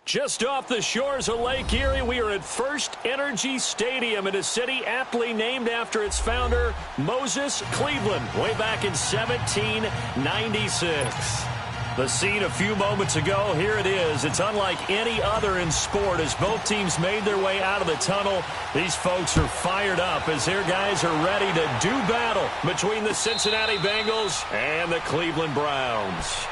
Just off the shores of Lake Erie, we are at First Energy Stadium in a city aptly named after its founder, Moses Cleveland, way back in 1796. The scene a few moments ago, here it is. It's unlike any other in sport as both teams made their way out of the tunnel. These folks are fired up as their guys are ready to do battle between the Cincinnati Bengals and the Cleveland Browns.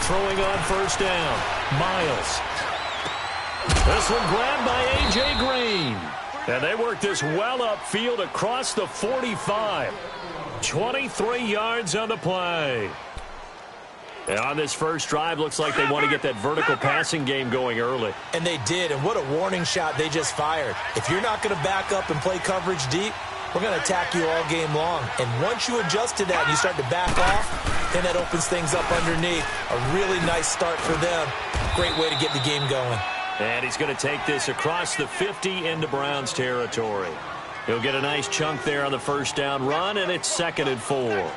Throwing on first down, Miles. This one grabbed by A.J. Green. And they work this well upfield across the 45. 23 yards on the play. And on this first drive, looks like they want to get that vertical passing game going early. And they did, and what a warning shot they just fired. If you're not going to back up and play coverage deep, we're going to attack you all game long. And once you adjust to that and you start to back off, then that opens things up underneath. A really nice start for them. Great way to get the game going. And he's going to take this across the 50 into Browns territory. He'll get a nice chunk there on the first down run, and it's 2nd and 4.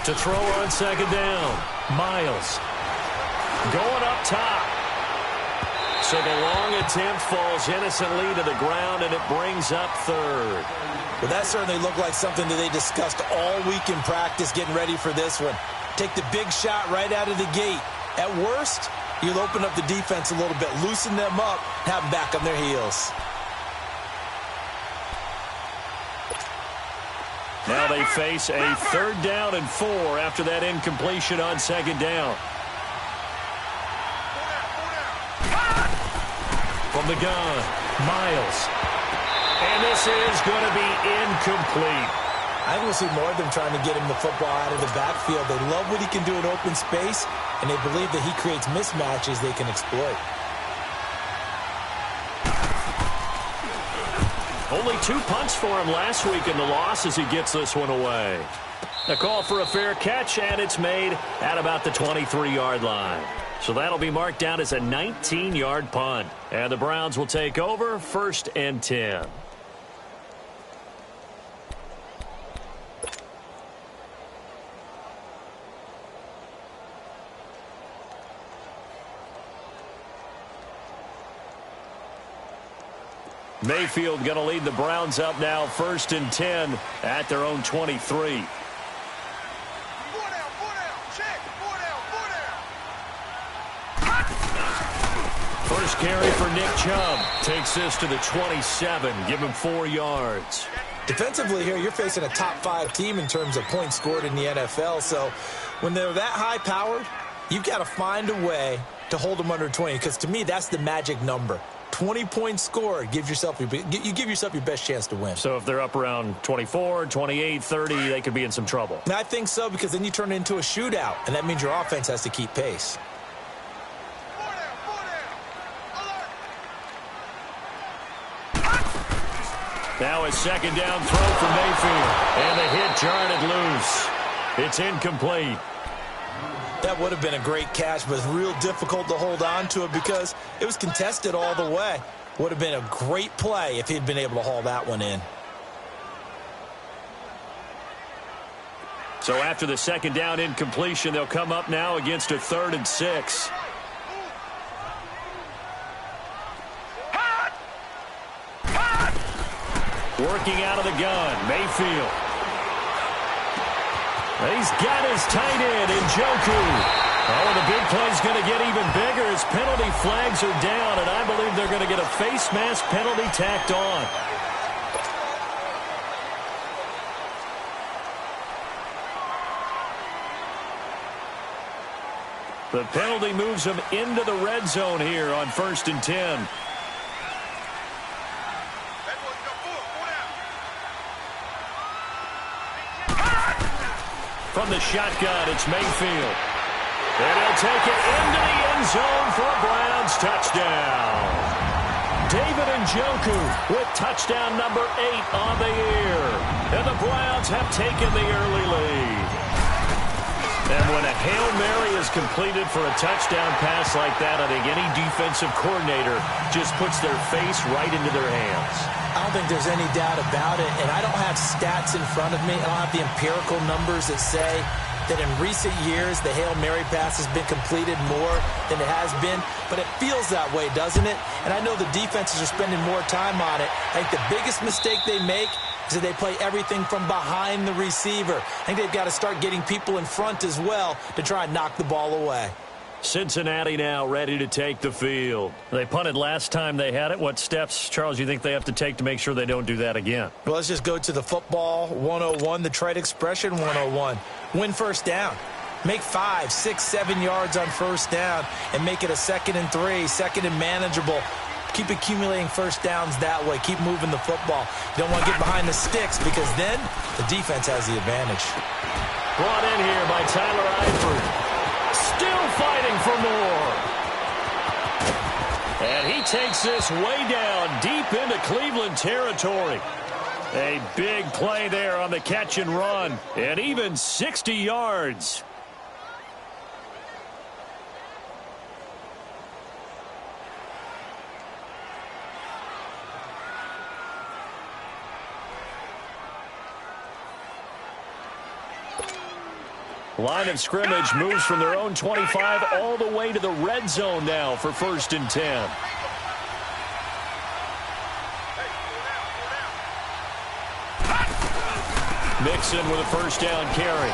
To throw on second down, Miles going up top. So the long attempt falls innocently to the ground, and it brings up 3rd. Well, that certainly looked like something that they discussed all week in practice getting ready for this one. Take the big shot right out of the gate. At worst, you'll open up the defense a little bit, loosen them up, have them back on their heels. Now they face a 3rd down and 4 after that incompletion on second down. From the gun, Miles. And this is going to be incomplete. I think we'll see more of them trying to get him the football out of the backfield. They love what he can do in open space, and they believe that he creates mismatches they can exploit. Only 2 punts for him last week in the loss as he gets this one away. A call for a fair catch, and it's made at about the 23-yard line. So that'll be marked down as a 19-yard punt. And the Browns will take over 1st and 10. Mayfield going to lead the Browns up now 1st and 10 at their own 23. First carry for Nick Chubb. Takes this to the 27. Give him 4 yards. Defensively here, you're facing a top 5 team in terms of points scored in the NFL. So when they're that high-powered, you've got to find a way to hold them under 20. Because to me, that's the magic number. 20 points scored, you give yourself your best chance to win. So if they're up around 24, 28, 30, they could be in some trouble. And I think so, because then you turn it into a shootout, and that means your offense has to keep pace. Now a second down throw for Mayfield, and the hit jarred it loose. It's incomplete. That would have been a great catch, but it's real difficult to hold on to it because it was contested all the way. Would have been a great play if he'd been able to haul that one in. So after the second down incompletion, they'll come up now against a 3rd and 6. Working out of the gun, Mayfield. He's got his tight end, Njoku. Oh, and the big play's going to get even bigger as penalty flags are down, and I believe they're going to get a face mask penalty tacked on. The penalty moves them into the red zone here on 1st and 10. From the shotgun, it's Mayfield. And he'll take it into the end zone for a Browns touchdown. David Njoku with touchdown number 8 on the year. And the Browns have taken the early lead. And when a Hail Mary is completed for a touchdown pass like that, I think any defensive coordinator just puts their face right into their hands. I don't think there's any doubt about it, and I don't have stats in front of me. I don't have the empirical numbers that say that in recent years the Hail Mary pass has been completed more than it has been, but it feels that way, doesn't it? And I know the defenses are spending more time on it. I think the biggest mistake they make is that they play everything from behind the receiver. I think they've got to start getting people in front as well to try and knock the ball away. Cincinnati now ready to take the field. They punted last time they had it. What steps, Charles, do you think they have to take to make sure they don't do that again? Well, let's just go to the football 101, the trade expression 101. Win first down. Make 5, 6, 7 yards on first down and make it a 2nd and 3, 2nd and manageable. Keep accumulating first downs that way. Keep moving the football. You don't want to get behind the sticks because then the defense has the advantage. Brought in here by Tyler Eifert. Still fighting for more. And he takes this way down deep into Cleveland territory. A big play there on the catch and run. And even 60 yards. Line of scrimmage moves from their own 25 all the way to the red zone now for 1st and 10. Mixon with a first down carry.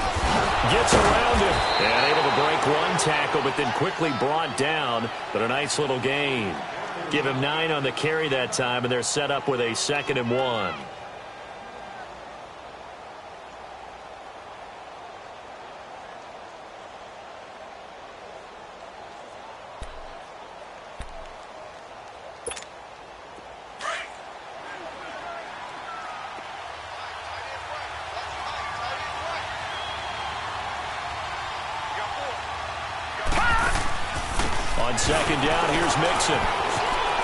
Gets around him. And able to break one tackle, but then quickly brought down. But a nice little gain. Give him 9 on the carry that time, and they're set up with a 2nd and 1. On 2nd down, here's Mixon.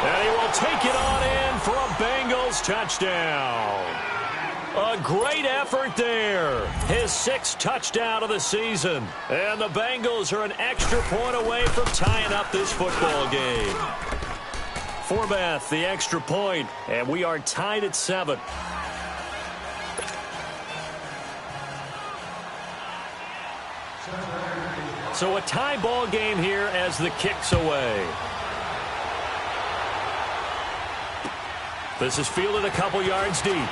And he will take it on in for a Bengals touchdown. A great effort there. His 6th touchdown of the season. And the Bengals are an extra point away from tying up this football game. Forbath, the extra point, and we are tied at 7. So a tie ball game here as the kick's away. This is fielded a couple yards deep.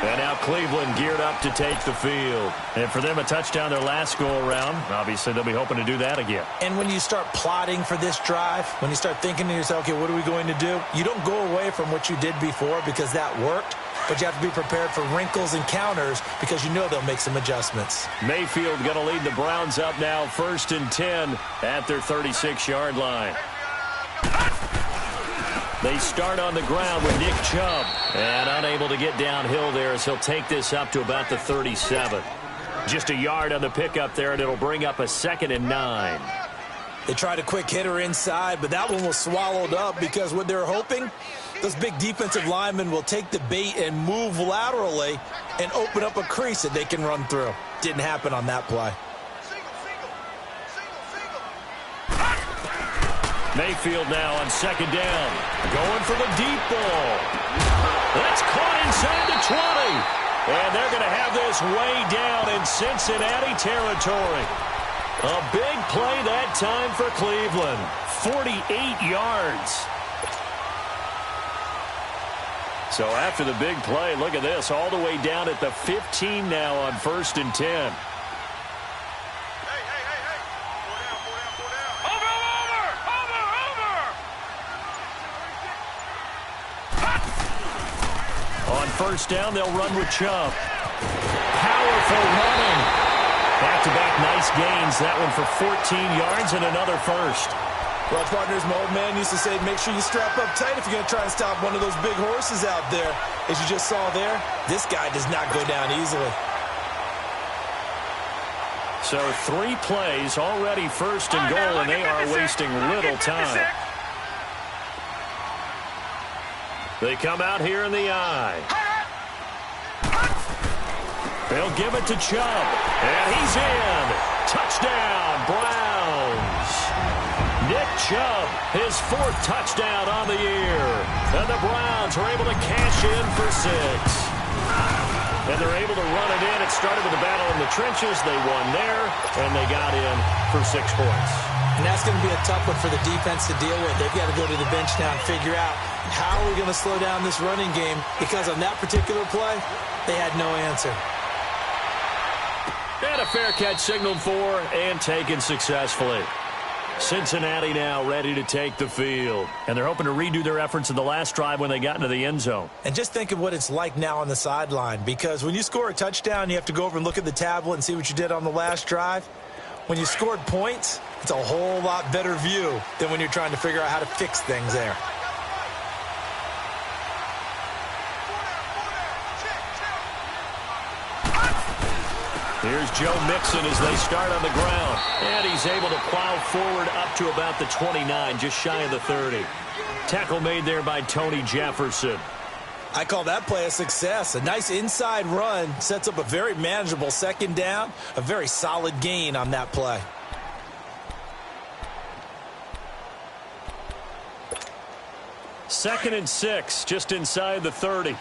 And now Cleveland geared up to take the field. And for them, a touchdown their last go-around. Obviously, they'll be hoping to do that again. And when you start plotting for this drive, when you start thinking to yourself, okay, what are we going to do? You don't go away from what you did before because that worked. But you have to be prepared for wrinkles and counters because you know they'll make some adjustments. Mayfield going to lead the Browns up now 1st and 10 at their 36-yard line. They start on the ground with Nick Chubb. And unable to get downhill there as he'll take this up to about the 37. Just a yard on the pickup there, and it'll bring up a 2nd and 9. They tried a quick hitter inside, but that one was swallowed up because what they're hoping, those big defensive linemen will take the bait and move laterally and open up a crease that they can run through. Didn't happen on that play. Mayfield now on 2nd down. Going for the deep ball. That's caught inside the 20. And they're going to have this way down in Cincinnati territory. A big play that time for Cleveland. 48 yards. So after the big play, look at this. All the way down at the 15 now on 1st and 10. On first down, they'll run with Chubb. Powerful running. Back-to-back nice gains. That one for 14 yards and another first. Well, partners, my old man used to say, make sure you strap up tight if you're going to try and stop one of those big horses out there. As you just saw there, this guy does not go down easily. So 3 plays, already first and goal, and they are wasting little time. They come out here in the eye. They'll give it to Chubb, and he's in. Touchdown, Browns. Nick Chubb, his 4th touchdown on the year. And the Browns are able to cash in for 6. And they're able to run it in. It started with a battle in the trenches. They won there, and they got in for 6 points. And that's going to be a tough one for the defense to deal with. They've got to go to the bench now and figure out how are we going to slow down this running game, because on that particular play, they had no answer. And a fair catch signaled for and taken successfully. Cincinnati now ready to take the field. And they're hoping to redo their efforts in the last drive when they got into the end zone. And just think of what it's like now on the sideline, because when you score a touchdown, you have to go over and look at the tablet and see what you did on the last drive. When you scored points, it's a whole lot better view than when you're trying to figure out how to fix things there. Here's Joe Mixon as they start on the ground. And he's able to plow forward up to about the 29, just shy of the 30. Tackle made there by Tony Jefferson. I call that play a success. A nice inside run sets up a very manageable second down. A very solid gain on that play. Second and 6, just inside the 30.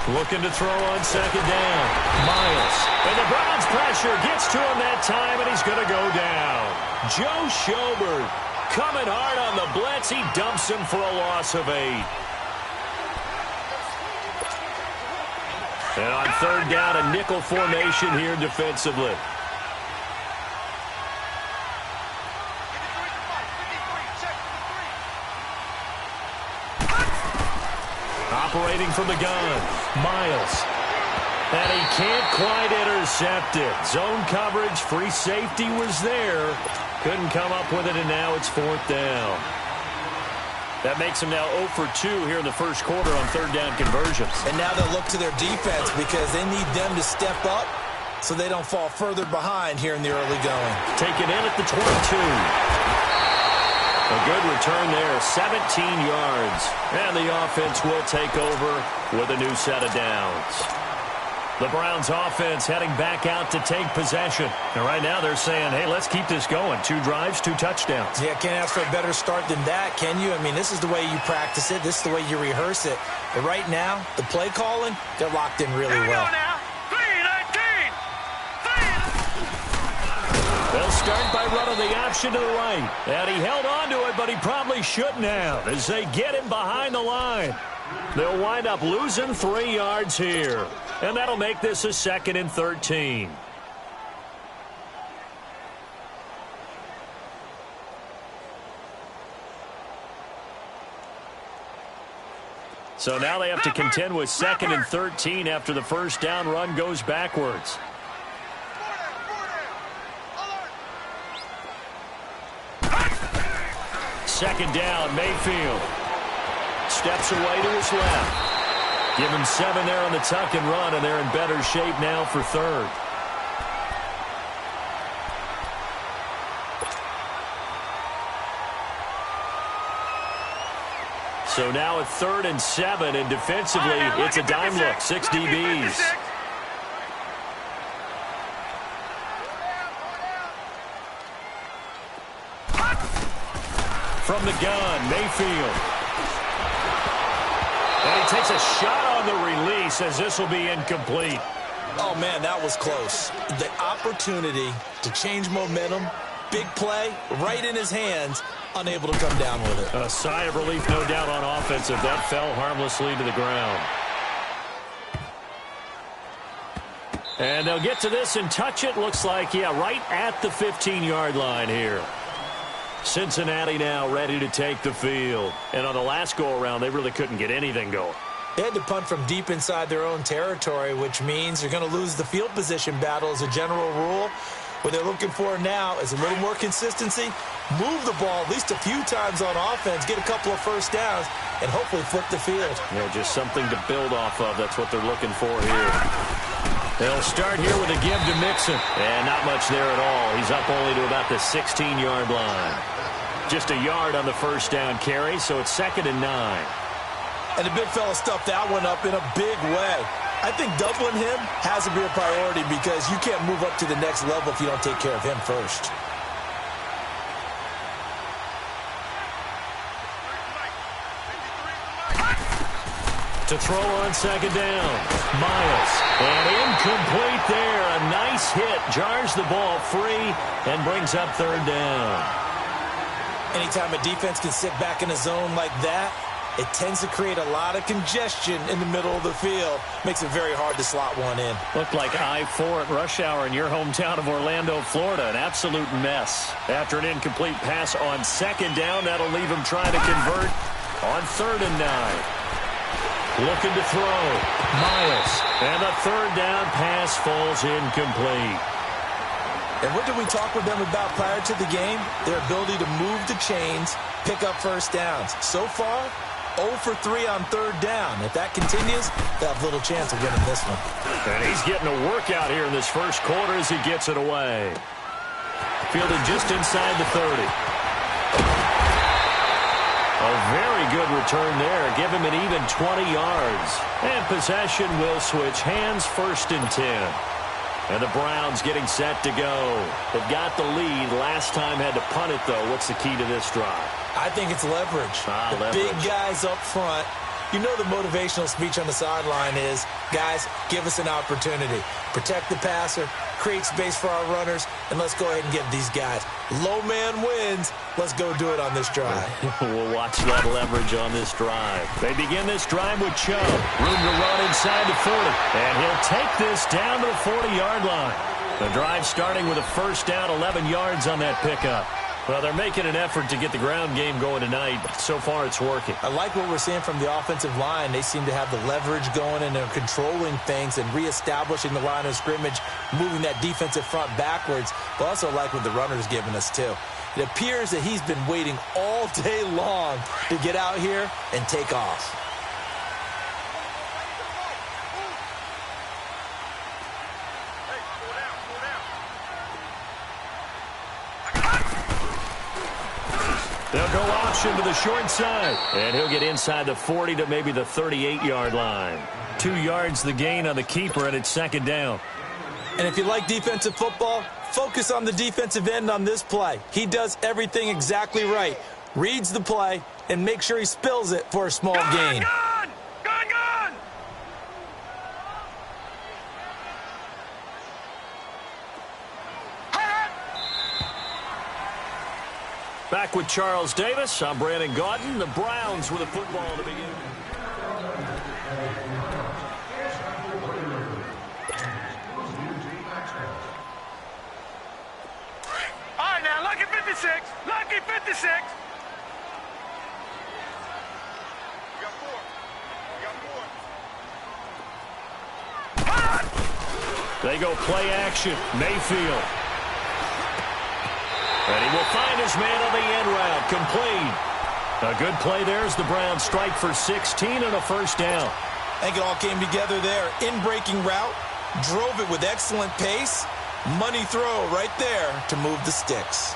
Looking to throw on second down. Miles. And the Browns pressure gets to him that time, and he's going to go down. Joe Schobert coming hard on the blitz. He dumps him for a loss of 8. And on third down, a nickel formation here defensively. Operating from the gun, Miles. And he can't quite intercept it. Zone coverage, free safety was there. Couldn't come up with it, and now it's 4th down. That makes him now 0 for 2 here in the first quarter on third down conversions. And now they'll look to their defense because they need them to step up so they don't fall further behind here in the early going. Taken in at the 22. A good return there, 17 yards. And the offense will take over with a new set of downs. The Browns offense heading back out to take possession. And right now they're saying, hey, let's keep this going. 2 drives, 2 touchdowns. Yeah, can't ask for a better start than that, can you? I mean, this is the way you practice it. This is the way you rehearse it. But right now, the play calling, they're locked in really well. They'll start by running the option to the right. And he held on to it, but he probably shouldn't have as they get him behind the line. They'll wind up losing 3 yards here. And that'll make this a 2nd and 13. So now they have to contend with 2nd and 13 after the first down run goes backwards. Second down, Mayfield. Steps away to his left. Give him 7 there on the tuck and run, and they're in better shape now for third. So now at 3rd and 7, and defensively, it's a dime look, 6 DBs. From the gun, Mayfield. And he takes a shot on the release as this will be incomplete. Oh, man, that was close. The opportunity to change momentum, big play, right in his hands, unable to come down with it. A sigh of relief, no doubt, on offense if that fell harmlessly to the ground. And they'll get to this and touch it. Looks like, yeah, right at the 15-yard line here. Cincinnati now ready to take the field. And on the last go-around, they really couldn't get anything going. They had to punt from deep inside their own territory, which means you're going to lose the field position battle as a general rule. What they're looking for now is a little more consistency, move the ball at least a few times on offense, get a couple of first downs, and hopefully flip the field. Yeah, just something to build off of. That's what they're looking for here. They'll start here with a give to Mixon. And not much there at all. He's up only to about the 16-yard line. Just a yard on the first down carry, so it's 2nd and 9. And the big fella stuffed that one up in a big way. I think doubling him has to be a priority because you can't move up to the next level if you don't take care of him first. To throw on 2nd down, Miles. And incomplete there. A nice hit. Jars the ball free and brings up 3rd down. Anytime a defense can sit back in a zone like that, it tends to create a lot of congestion in the middle of the field. Makes it very hard to slot one in. Looked like I-4 at rush hour in your hometown of Orlando, Florida. An absolute mess. After an incomplete pass on 2nd down, that'll leave him trying to convert on 3rd and 9. Looking to throw. Miles. And the 3rd down pass falls incomplete. And what did we talk with them about prior to the game? Their ability to move the chains, pick up first downs. So far, 0 for 3 on 3rd down. If that continues, they'll have little chance of winning this one. And he's getting a workout here in this first quarter as he gets it away. Fielded just inside the 30. A very good return there. Give him an even 20 yards. And possession will switch hands, 1st and 10. And the Browns getting set to go. They've got the lead. Last time had to punt it, though. What's the key to this drive? I think it's leverage. Leverage. Big guys up front. You know the motivational speech on the sideline is, guys, give us an opportunity. Protect the passer, create space for our runners, and let's go ahead and give these guys. Low man wins. Let's go do it on this drive. We'll watch that leverage on this drive. They begin this drive with Chubb. Room to run inside the 40. And he'll take this down to the 40-yard line. The drive starting with a first down, 11 yards on that pickup. Well, they're making an effort to get the ground game going tonight. So far, it's working. I like what we're seeing from the offensive line. They seem to have the leverage going, and they're controlling things and reestablishing the line of scrimmage, moving that defensive front backwards. But also like what the runner's giving us, too. It appears that he's been waiting all day long to get out here and take off. They'll go option to the short side. And he'll get inside the 40 to maybe the 38-yard line. 2 yards the gain on the keeper, and it's 2nd down. And if you like defensive football, focus on the defensive end on this play. He does everything exactly right. Reads the play and makes sure he spills it for a small gain. Back with Charles Davis. I'm Brandon Gaudin. The Browns with the football to begin. All right, now, lucky 56. Lucky 56. We got 4. We got 4. They go play action. Mayfield. And he will find his man on the end route. Complete. A good play there as the Browns strike for 16 and a first down. I think it all came together there. In-breaking route. Drove it with excellent pace. Money throw right there to move the sticks.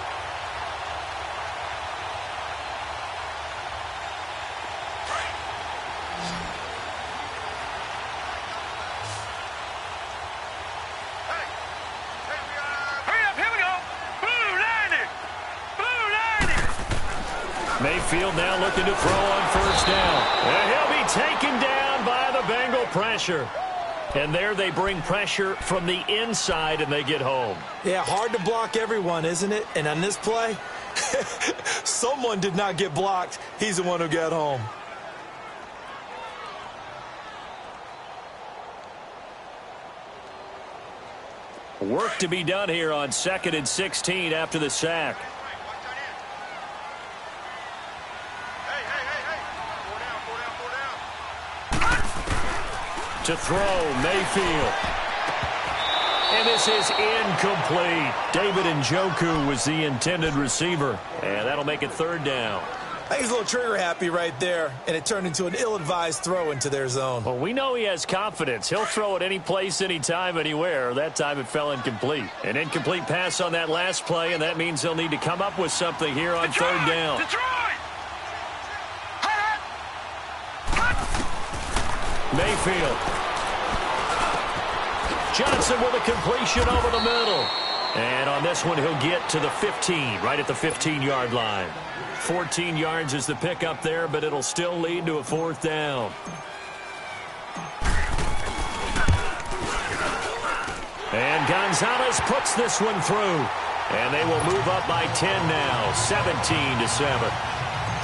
Mayfield now looking to throw on first down. And he'll be taken down by the Bengal pressure. And there they bring pressure from the inside, and they get home. Yeah, hard to block everyone, isn't it? And on this play, someone did not get blocked. He's the one who got home. Work to be done here on 2nd and 16 after the sack. To throw, Mayfield. And this is incomplete. David Njoku was the intended receiver. And that'll make it third down. I think he's a little trigger happy right there, and it turned into an ill-advised throw into their zone. Well, we know he has confidence. He'll throw it any place, anytime, anywhere. That time it fell incomplete. An incomplete pass on that last play, and that means they'll need to come up with something here on third down. Mayfield. Johnson with a completion over the middle. And on this one, he'll get to the 15, right at the 15-yard line. 14 yards is the pickup there, but it'll still lead to a fourth down. And Gonzalez puts this one through. And they will move up by 10 now, 17-7.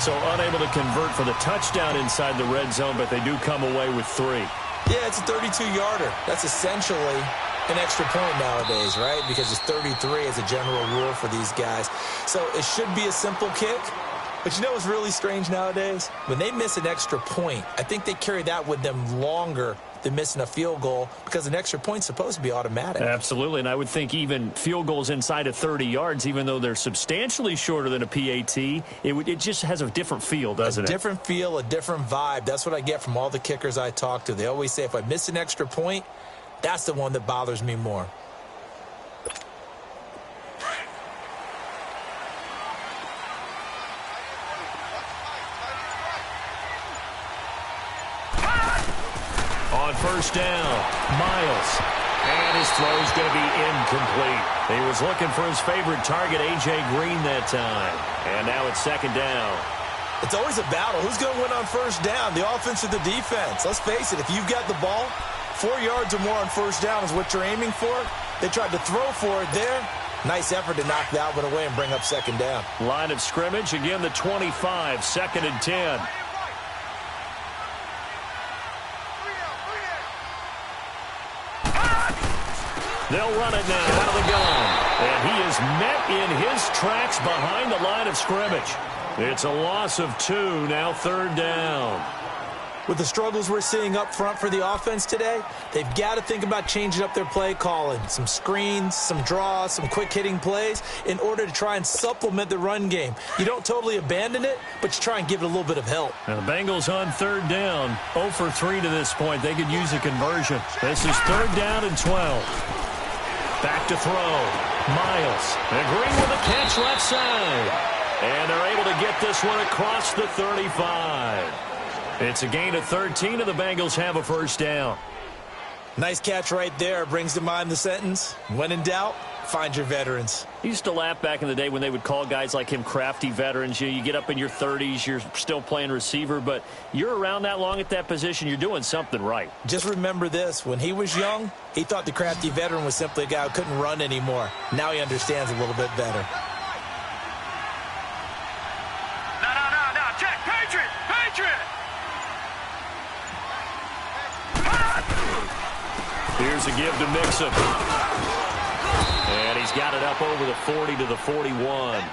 So unable to convert for the touchdown inside the red zone, but they do come away with 3. Yeah, it's a 32-yarder. That's essentially an extra point nowadays, right? Because it's 33 as a general rule for these guys. So it should be a simple kick. But you know what's really strange nowadays? When they miss an extra point, I think they carry that with them longer than missing a field goal because an extra point's supposed to be automatic. Absolutely, and I would think even field goals inside of 30 yards, even though they're substantially shorter than a PAT, it just has a different feel, doesn't it? A different feel, a different vibe. That's what I get from all the kickers I talk to. They always say if I miss an extra point, that's the one that bothers me more. On first down, Miles. And his throw's going to be incomplete. He was looking for his favorite target, A.J. Green, that time. And now it's second down. It's always a battle. Who's going to win on first down, the offense or the defense? Let's face it, if you've got the ball, 4 yards or more on first down is what you're aiming for. They tried to throw for it there. Nice effort to knock that one away and bring up second down. Line of scrimmage, again the 25, second and 10. They'll run it now out of the gun. And he is met in his tracks behind the line of scrimmage. It's a loss of 2, now third down. With the struggles we're seeing up front for the offense today, they've got to think about changing up their play calling. Some screens, some draws, some quick-hitting plays in order to try and supplement the run game. You don't totally abandon it, but you try and give it a little bit of help. Now the Bengals on third down, 0 for 3 to this point. They could use a conversion. This is third down and 12. Back to throw. Miles. And Green with a catch left side. And they're able to get this one across the 35. It's a gain of 13, and the Bengals have a first down. Nice catch right there. Brings to mind the sentence, when in doubt, find your veterans. I used to laugh back in the day when they would call guys like him crafty veterans. You get up in your 30s, you're still playing receiver, but you're around that long at that position, you're doing something right. Just remember this. When he was young, he thought the crafty veteran was simply a guy who couldn't run anymore. Now he understands a little bit better. No, check, Patriot! Here's a give to Mixon. And he's got it up over the 40 to the 41.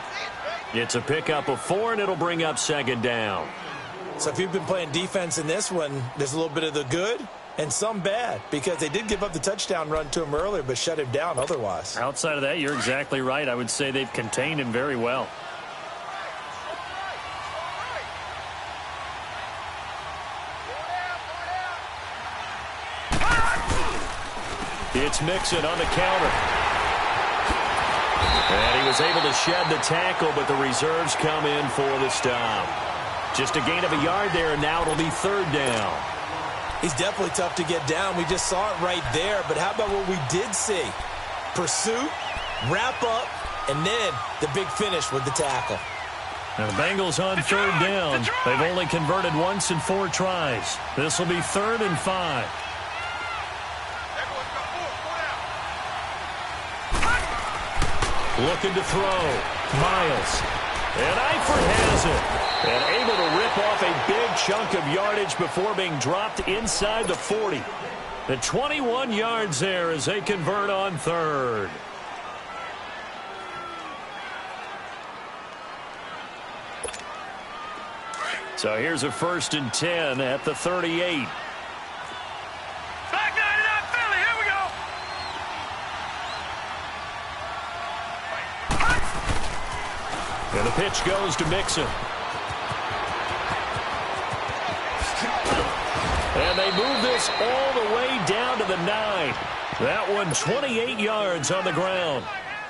It's a pickup of 4, and it'll bring up second down. So if you've been playing defense in this one, there's a little bit of the good and some bad, because they did give up the touchdown run to him earlier, but shut him down otherwise. Outside of that, you're exactly right. I would say they've contained him very well. It's Mixon on the counter. And he was able to shed the tackle, but the reserves come in for the stop. Just a gain of a yard there, and now it'll be third down. He's definitely tough to get down. We just saw it right there, but how about what we did see? Pursuit, wrap up, and then the big finish with the tackle. Now the Bengals on third down. They've only converted once in 4 tries. This will be 3rd and 5. Looking to throw. Miles. And Eifert has it. And able to rip off a big chunk of yardage before being dropped inside the 40. The 21 yards there as they convert on third. So here's a 1st and 10 at the 38. And the pitch goes to Mixon. And they move this all the way down to the 9. That one 28 yards on the ground.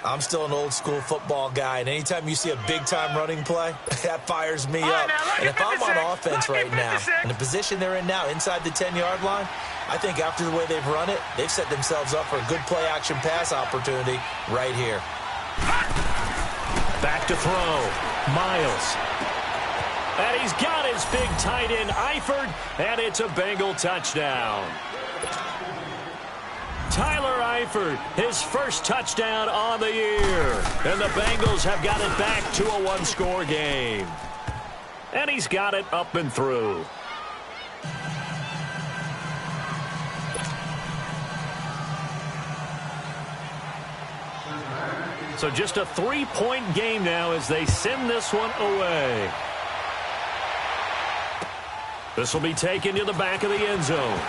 I'm still an old-school football guy, and anytime you see a big-time running play, that fires me up. And if I'm on offense right now, in the position they're in now, inside the 10-yard line, I think after the way they've run it, they've set themselves up for a good play-action pass opportunity right here. Back to throw. Miles. And he's got his big tight end, Eifert, and it's a Bengal touchdown. Tyler Eifert, his first touchdown on the year. And the Bengals have got it back to a one-score game. And he's got it up and through. So just a 3-point game now as they send this one away. This will be taken to the back of the end zone.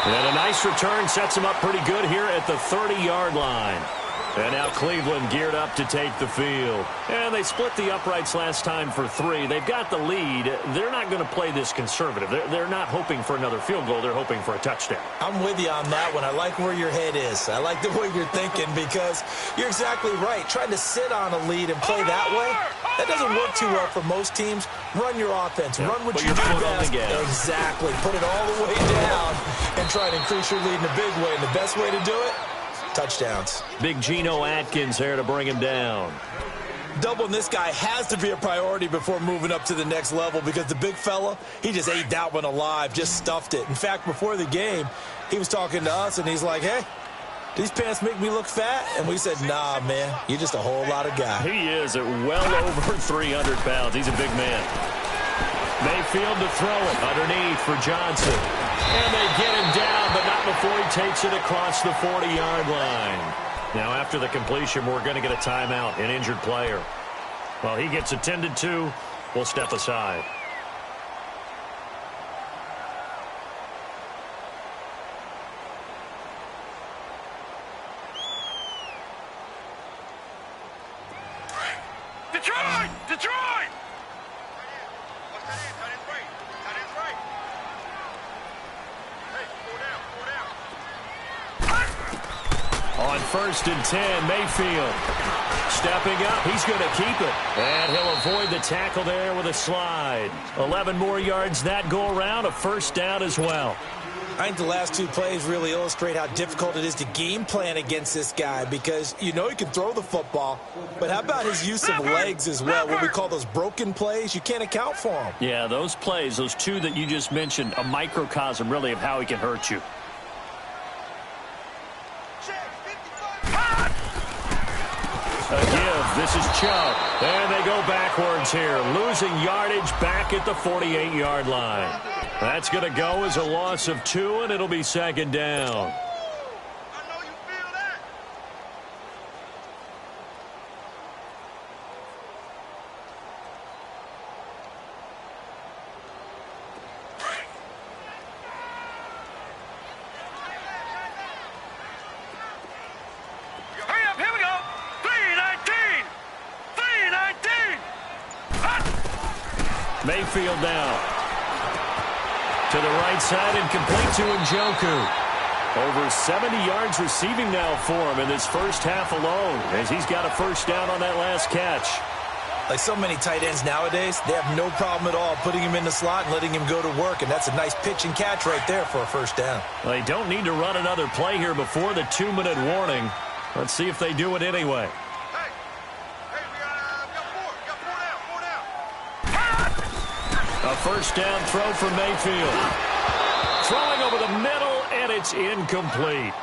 And a nice return sets him up pretty good here at the 30-yard line. And now Cleveland geared up to take the field. And they split the uprights last time for 3. They've got the lead. They're not going to play this conservative. They're not hoping for another field goal. They're hoping for a touchdown. I'm with you on that one. I like where your head is. I like the way you're thinking because you're exactly right. Trying to sit on a lead and play that way, that doesn't work too well for most teams. Run your offense. Yep. Run what Put you do your foot best. on the gas. Exactly. Put it all the way down and try to increase your lead in a big way. And the best way to do it, touchdowns. Big Geno Atkins there to bring him down. Doubling this guy has to be a priority before moving up to the next level because the big fella, he just ate that one alive, just stuffed it. In fact, before the game, he was talking to us, and he's like, hey, these pants make me look fat? And we said, nah, man, you're just a whole lot of guy. He is at well over 300 pounds. He's a big man. Mayfield to throw it underneath for Johnson. And they get him down, but not before he takes it across the 40-yard line. Now, after the completion, we're going to get a timeout, an injured player. While he gets attended to, we'll step aside. Detroit! Detroit! On 1st and 10, Mayfield stepping up. He's going to keep it. And he'll avoid the tackle there with a slide. 11 more yards that go around, a first down as well. I think the last 2 plays really illustrate how difficult it is to game plan against this guy because you know he can throw the football, but how about his use of legs as well, what we call those broken plays? You can't account for them. Yeah, those plays, those 2 that you just mentioned, a microcosm really of how he can hurt you. A give. This is Chubb. And they go backwards here, losing yardage back at the 48-yard line. That's going to go as a loss of 2, and it'll be 2nd down. Hurry up, here we go. 3-19. 3-19. Mayfield now. To the right side and complete to Njoku. Over 70 yards receiving now for him in this first half alone as he's got a first down on that last catch. Like so many tight ends nowadays, they have no problem at all putting him in the slot and letting him go to work, and that's a nice pitch and catch right there for a first down. Well, they don't need to run another play here before the 2-minute warning. Let's see if they do it anyway. A first down throw for Mayfield. Throwing over the middle, and it's incomplete.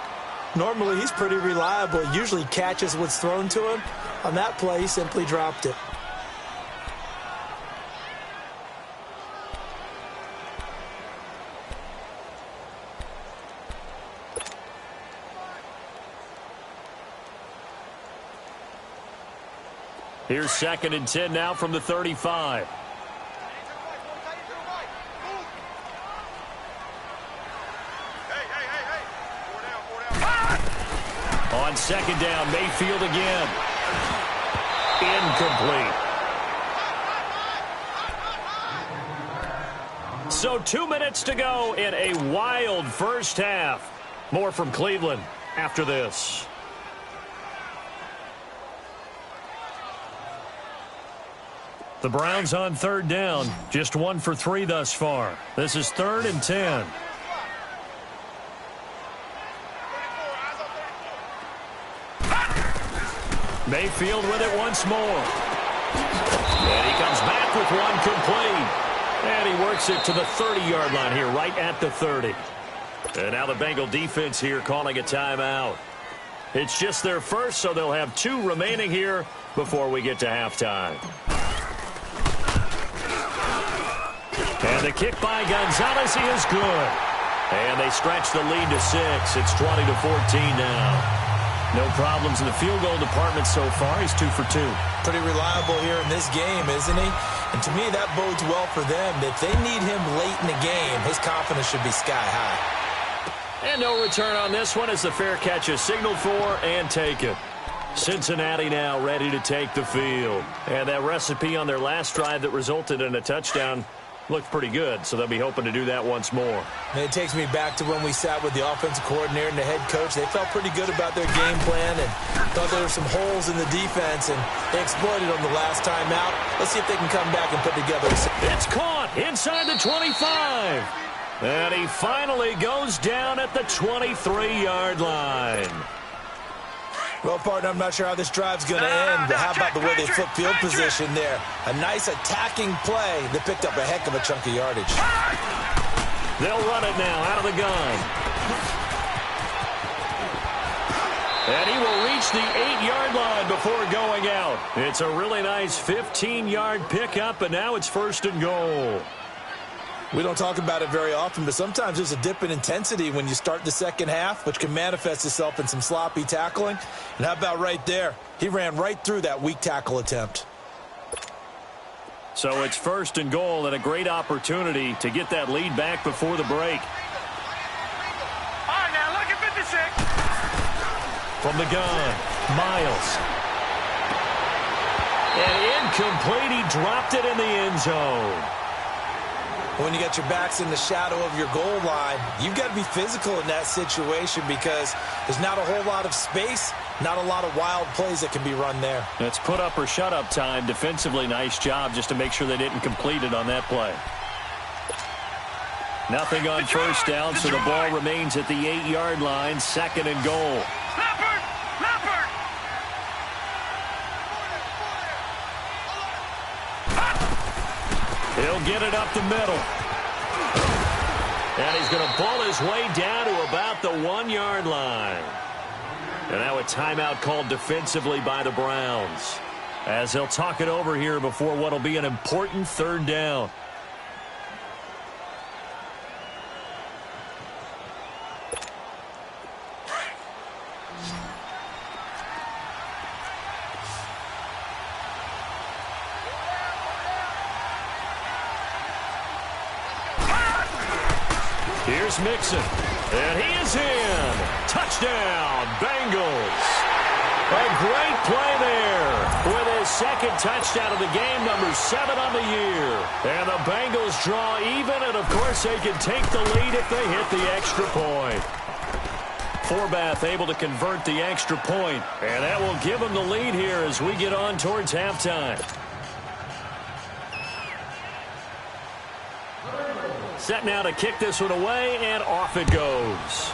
Normally, he's pretty reliable. He usually catches what's thrown to him. On that play, he simply dropped it. Here's 2nd and 10 now from the 35. On 2nd down, Mayfield again. Incomplete. So 2 minutes to go in a wild first half. More from Cleveland after this. The Browns on third down. Just 1 for 3 thus far. This is 3rd and 10. Mayfield with it once more. And he comes back with one complete. And he works it to the 30-yard line here, right at the 30. And now the Bengal defense here calling a timeout. It's just their first, so they'll have 2 remaining here before we get to halftime. And the kick by Gonzalez is good. And they stretch the lead to 6. It's 20-14 now. No problems in the field goal department so far. He's 2 for 2. Pretty reliable here in this game, isn't he? And to me, that bodes well for them. If they need him late in the game, his confidence should be sky high. And no return on this one as the fair catch is signaled for and taken. Cincinnati now ready to take the field. And that recipe on their last drive that resulted in a touchdown looked pretty good, so they'll be hoping to do that once more. And it takes me back to when we sat with the offensive coordinator and the head coach. They felt pretty good about their game plan and thought there were some holes in the defense, and they exploited them the last time out. Let's see if they can come back and put together. It's caught inside the 25. And he finally goes down at the 23-yard line. Well, partner, I'm not sure how this drive's going to end, but how about the way they flip field position there? A nice attacking play that picked up a heck of a chunk of yardage. They'll run it now out of the gun. And he will reach the 8-yard line before going out. It's a really nice 15-yard pickup, and now it's 1st and goal. We don't talk about it very often, but sometimes there's a dip in intensity when you start the second half, which can manifest itself in some sloppy tackling. And how about right there? He ran right through that weak tackle attempt. So it's 1st and goal and a great opportunity to get that lead back before the break. All right, now look at 56. From the gun, Miles. And incomplete. He dropped it in the end zone. When you got your backs in the shadow of your goal line, you've got to be physical in that situation because there's not a whole lot of space, not a lot of wild plays that can be run there. That's put up or shut up time. Defensively, nice job just to make sure they didn't complete it on that play. Nothing on first down, so the ball remains at the 8-yard line, 2nd and goal. Leopard! Leopard! He'll get it up the middle. And he's going to ball his way down to about the 1-yard line. And now a timeout called defensively by the Browns, as they'll talk it over here before what will be an important 3rd down. Here's Mixon, and he is in. Touchdown, Bengals. A great play there with his 2nd touchdown of the game, number 7 on the year. And the Bengals draw even, and of course they can take the lead if they hit the extra point. Forbath able to convert the extra point, and that will give them the lead here as we get on towards halftime. Set now to kick this one away, and off it goes.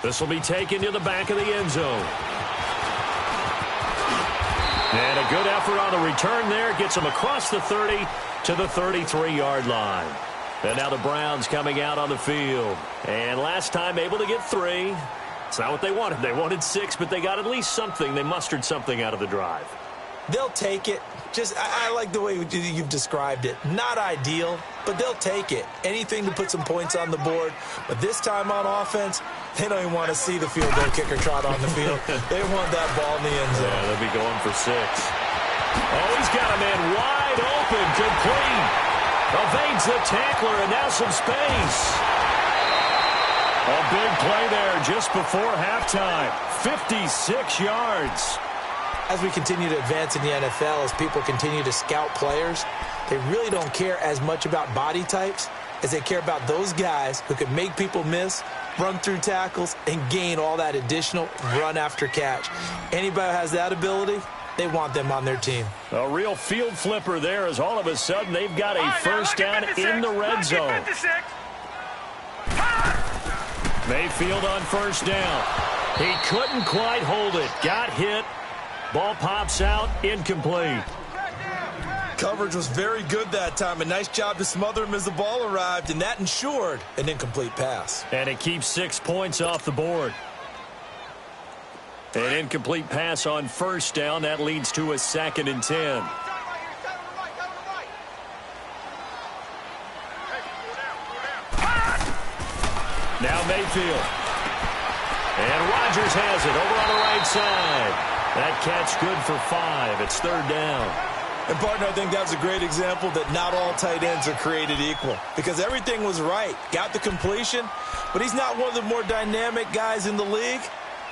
This will be taken to the back of the end zone. And a good effort on the return there. Gets him across the 30 to the 33-yard line. And now the Browns coming out on the field. And last time able to get 3. It's not what they wanted. They wanted 6, but they got at least something. They mustered something out of the drive. They'll take it. I like the way you've described it. Not ideal, but they'll take it. Anything to put some points on the board. But this time on offense, they don't even want to see the field goal kicker trot on the field. They want that ball in the end zone. Yeah, they'll be going for 6. Oh, he's got a man wide open, complete. Evades the tackler, and now some space. A big play there just before halftime. 56 yards. As we continue to advance in the NFL, as people continue to scout players, they really don't care as much about body types as they care about those guys who can make people miss, run through tackles, and gain all that additional run after catch. Anybody who has that ability, they want them on their team. A real field flipper there as all of a sudden they've got a first down in the red zone. Mayfield on first down. He couldn't quite hold it. Got hit. Ball pops out, incomplete. Coverage was very good that time. A nice job to smother him as the ball arrived, and that ensured an incomplete pass. And it keeps 6 points off the board. An incomplete pass on first down. That leads to a 2nd and 10. Now Mayfield. And Rodgers has it over on the right side. That catch good for 5. It's 3rd down. And, partner, I think that's a great example that not all tight ends are created equal. Because everything was right. Got the completion, but he's not one of the more dynamic guys in the league.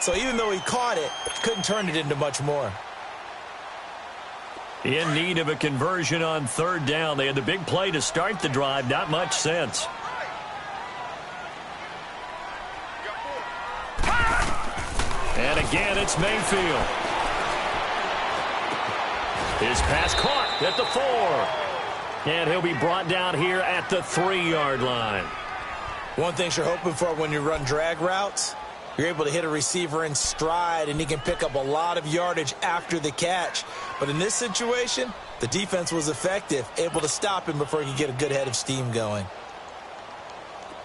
So even though he caught it, couldn't turn it into much more. In need of a conversion on 3rd down. They had the big play to start the drive. Not much sense. And again, it's Mayfield. His pass caught at the 4. And he'll be brought down here at the 3-yard line. One thing you're hoping for when you run drag routes, you're able to hit a receiver in stride, and he can pick up a lot of yardage after the catch. But in this situation, the defense was effective, able to stop him before he could get a good head of steam going.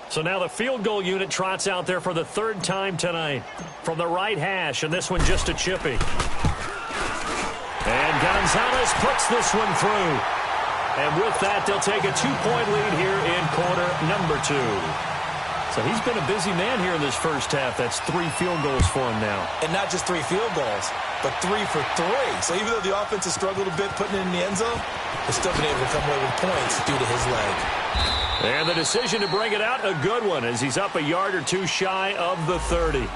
So now the field goal unit trots out there for the 3rd time tonight. From the right hash, and this one just a chippy. And Gonzalez puts this one through. And with that, they'll take a 2-point lead here in quarter number 2. So he's been a busy man here in this first half. That's 3 field goals for him now. And not just 3 field goals, but 3 for 3. So even though the offense has struggled a bit putting it in the end zone, they've still been able to come away with points due to his leg. And the decision to bring it out, a good one, as he's up a yard or 2 shy of the 30.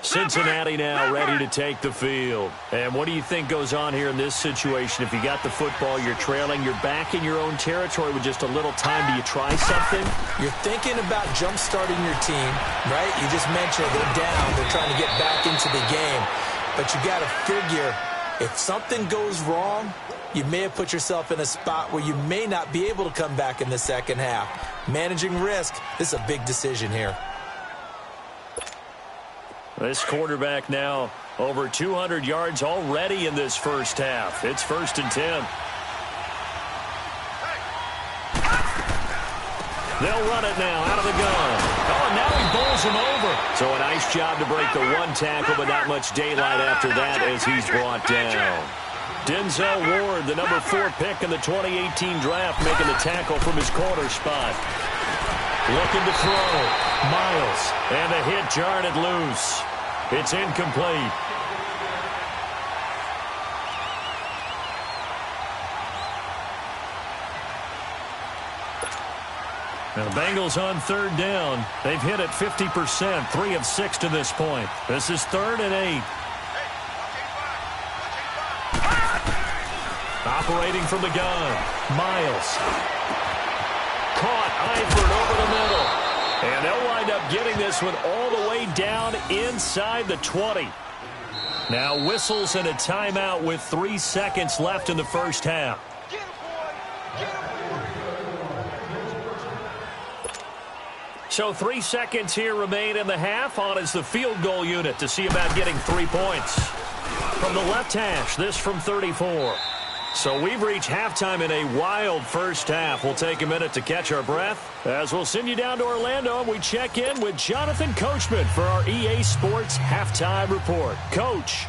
Cincinnati now ready to take the field. And what do you think goes on here in this situation? If you got the football, you're trailing, you're back in your own territory with just a little time. Do you try something? You're thinking about jump-starting your team, right? You just mentioned they're down. They're trying to get back into the game. But you got to figure if something goes wrong, you may have put yourself in a spot where you may not be able to come back in the second half. Managing risk, this is a big decision here. This quarterback now over 200 yards already in this first half. It's 1st and 10. They'll run it now out of the gun. Oh, and now he bowls him over. So a nice job to break the 1 tackle, but not much daylight after that as he's brought down. Denzel Ward, the number 4 pick in the 2018 draft, making the tackle from his corner spot. Looking to throw. Miles. And the hit jarred it loose. It's incomplete. Now the Bengals on 3rd down. They've hit it 50%, 3 of 6 to this point. This is 3rd and 8. Operating from the gun. Miles. Caught. Eifert over the middle. And they'll wind up getting this one all the way down inside the 20. Now whistles and a timeout with 3 seconds left in the first half. So 3 seconds here remain in the half. On is the field goal unit to see about getting 3 points. From the left hash, this from 34. So we've reached halftime in a wild first half. We'll take a minute to catch our breath as we'll send you down to Orlando and we check in with Jonathan Coachman for our EA Sports Halftime Report. Coach,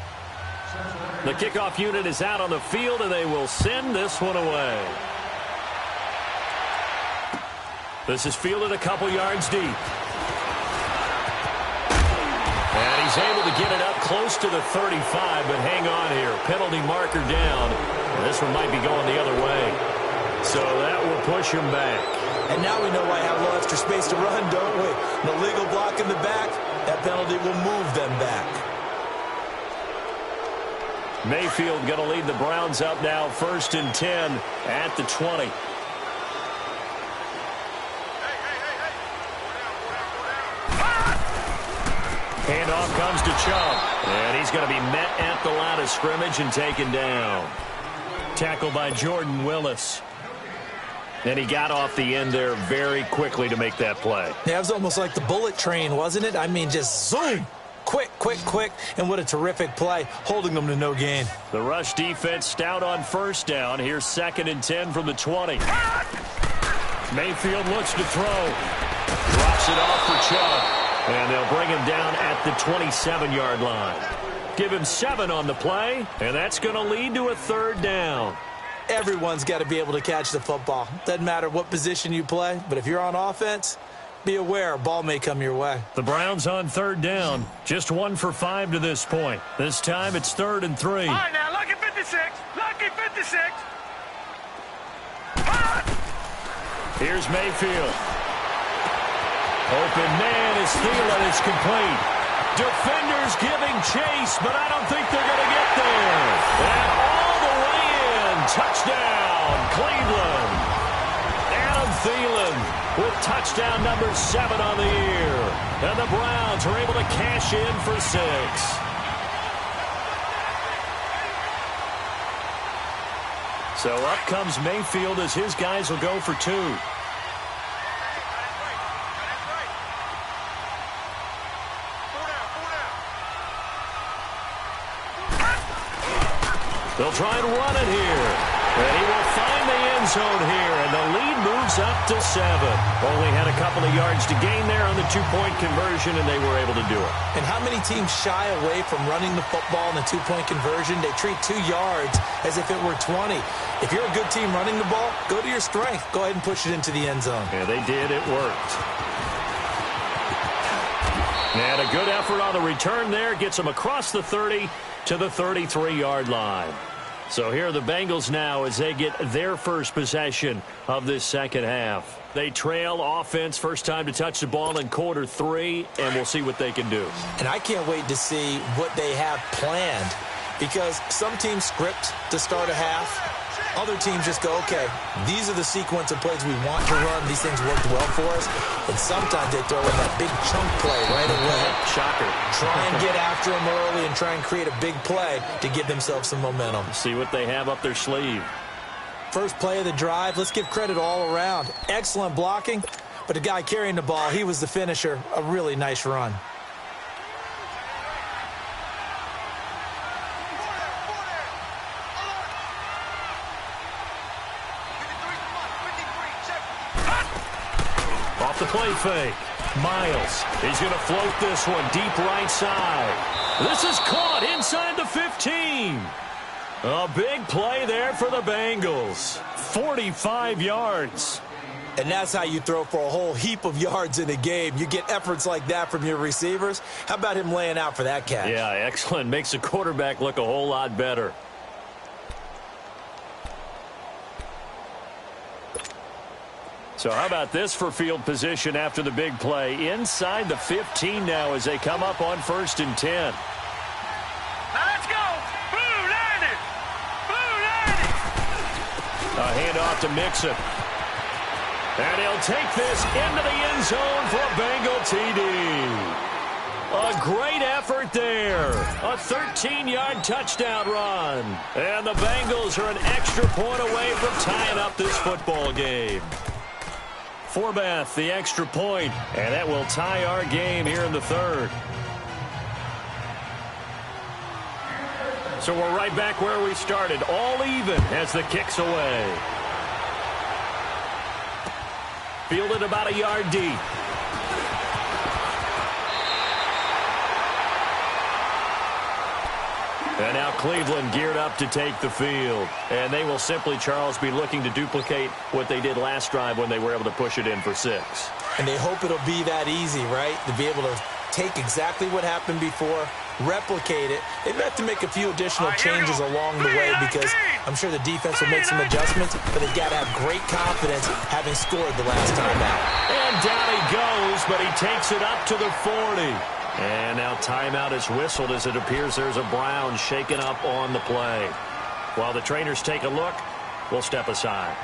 the kickoff unit is out on the field and they will send this one away. This is fielded a couple yards deep. And he's able to get it up close to the 35, but hang on here. Penalty marker down. And this one might be going the other way. So that will push him back. And now we know why I have a little extra space to run, don't we? An illegal block in the back, that penalty will move them back. Mayfield going to lead the Browns up now, 1st and 10 at the 20. Handoff comes to Chubb, and he's going to be met at the line of scrimmage and taken down. Tackled by Jordan Willis. And he got off the end there very quickly to make that play. Yeah, it was almost like the bullet train, wasn't it? I mean, just zoom. Quick, quick, quick. And what a terrific play, holding them to no gain. The rush defense stout on 1st down. Here's 2nd and 10 from the 20. Mayfield looks to throw. Drops it off for Chubb. And they'll bring him down at the 27-yard line. Give him 7 on the play, and that's going to lead to a 3rd down. Everyone's got to be able to catch the football. Doesn't matter what position you play, but if you're on offense, be aware a ball may come your way. The Browns on 3rd down. Just 1 for 5 to this point. This time it's 3rd and 3. All right, now, lucky 56. Lucky 56. Here's Mayfield. Open man is Thielen. It's complete. Defenders giving chase, but I don't think they're going to get there. And all the way in. Touchdown, Cleveland. Adam Thielen with touchdown number 7 on the year. And the Browns are able to cash in for 6. So up comes Mayfield as his guys will go for 2. They'll try and run it here. And he will find the end zone here. And the lead moves up to 7. Only had a couple of yards to gain there on the 2-point conversion, and they were able to do it. And how many teams shy away from running the football in the 2-point conversion? They treat 2 yards as if it were 20. If you're a good team running the ball, go to your strength. Go ahead and push it into the end zone. Yeah, they did. It worked. And a good effort on the return there. Gets them across the 30 to the 33-yard line. So here are the Bengals now as they get their first possession of this second half. They trail offense, first time to touch the ball in quarter 3, and we'll see what they can do. And I can't wait to see what they have planned, because some teams script to start a half. Other teams just go, okay, these are the sequence of plays we want to run. These things worked well for us. And sometimes they throw in that big chunk play right away. Shocker. Try and get after them early and try and create a big play to give themselves some momentum. See what they have up their sleeve. First play of the drive, let's give credit all around. Excellent blocking, but the guy carrying the ball, he was the finisher. A really nice run. Off the play fake. Miles. He's going to float this one deep right side. This is caught inside the 15. A big play there for the Bengals. 45 yards. And that's how you throw for a whole heap of yards in a game. You get efforts like that from your receivers. How about him laying out for that catch? Yeah, excellent. Makes the quarterback look a whole lot better. So how about this for field position after the big play? Inside the 15 now as they come up on 1st and 10. Now let's go. Blue landed. Blue landed. A handoff to Mixon. And he'll take this into the end zone for a Bengal TD. A great effort there. A 13-yard touchdown run. And the Bengals are an extra point away from tying up this football game. Forbath, the extra point, and that will tie our game here in the 3rd. So we're right back where we started, all even as the kick's away. Fielded about a yard deep. And now Cleveland geared up to take the field. And they will simply, Charles, be looking to duplicate what they did last drive when they were able to push it in for 6. And they hope it'll be that easy, right? To be able to take exactly what happened before, replicate it. They've got to make a few additional changes along the way because I'm sure the defense will make some adjustments, but they've got to have great confidence having scored the last time out. And down he goes, but he takes it up to the 40. And now timeout is whistled as it appears there's a Brown shaken up on the play. While the trainers take a look, we'll step aside.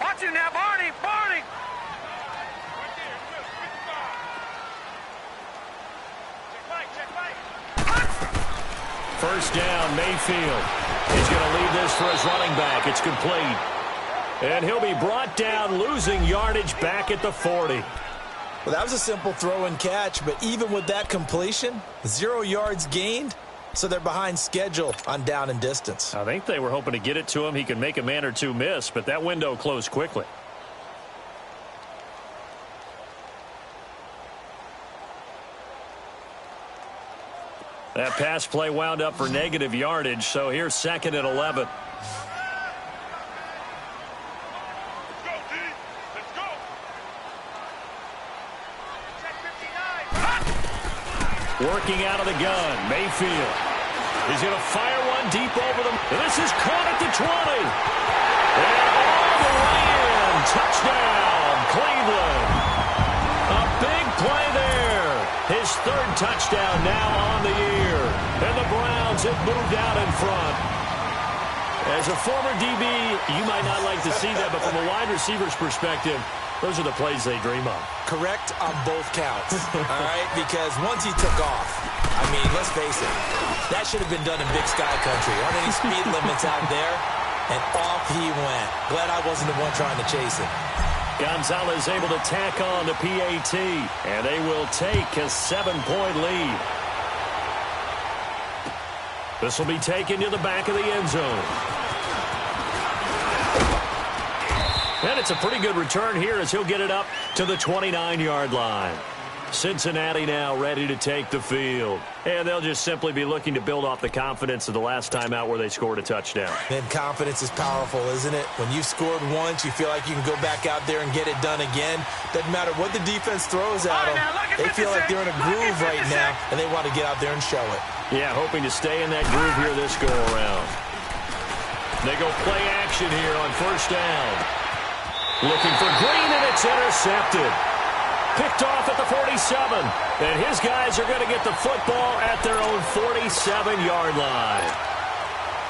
Watch him now, Barney! Barney! First down, Mayfield. He's going to leave this for his running back. It's complete. And he'll be brought down, losing yardage back at the 40. Well, that was a simple throw and catch, but even with that completion, 0 yards gained, so they're behind schedule on down and distance. I think they were hoping to get it to him. He could make a man or two miss, but that window closed quickly. That pass play wound up for negative yardage, so here's 2nd and 11. Working out of the gun, Mayfield. He's going to fire one deep over them. And this is caught at the 20. And all the way in. Touchdown, Cleveland. A big play there. His 3rd touchdown now on the year. And the Browns have moved out in front. As a former DB, you might not like to see that, but from a wide receiver's perspective, those are the plays they dream of. Correct on both counts, all right? Because once he took off, I mean, let's face it, that should have been done in Big Sky Country. Aren't any speed limits out there? And off he went. Glad I wasn't the one trying to chase him. Gonzalez able to tack on the PAT, and they will take a 7-point lead. This will be taken to the back of the end zone. And it's a pretty good return here as he'll get it up to the 29-yard line. Cincinnati now ready to take the field. And they'll just simply be looking to build off the confidence of the last time out where they scored a touchdown. And confidence is powerful, isn't it? When you've scored once, you feel like you can go back out there and get it done again. Doesn't matter what the defense throws at them. They feel like they're in a groove right now, and they want to get out there and show it. Yeah, hoping to stay in that groove here this go-around. They go play action here on 1st down. Looking for Green, and it's intercepted. Picked off at the 47. And his guys are going to get the football at their own 47-yard line.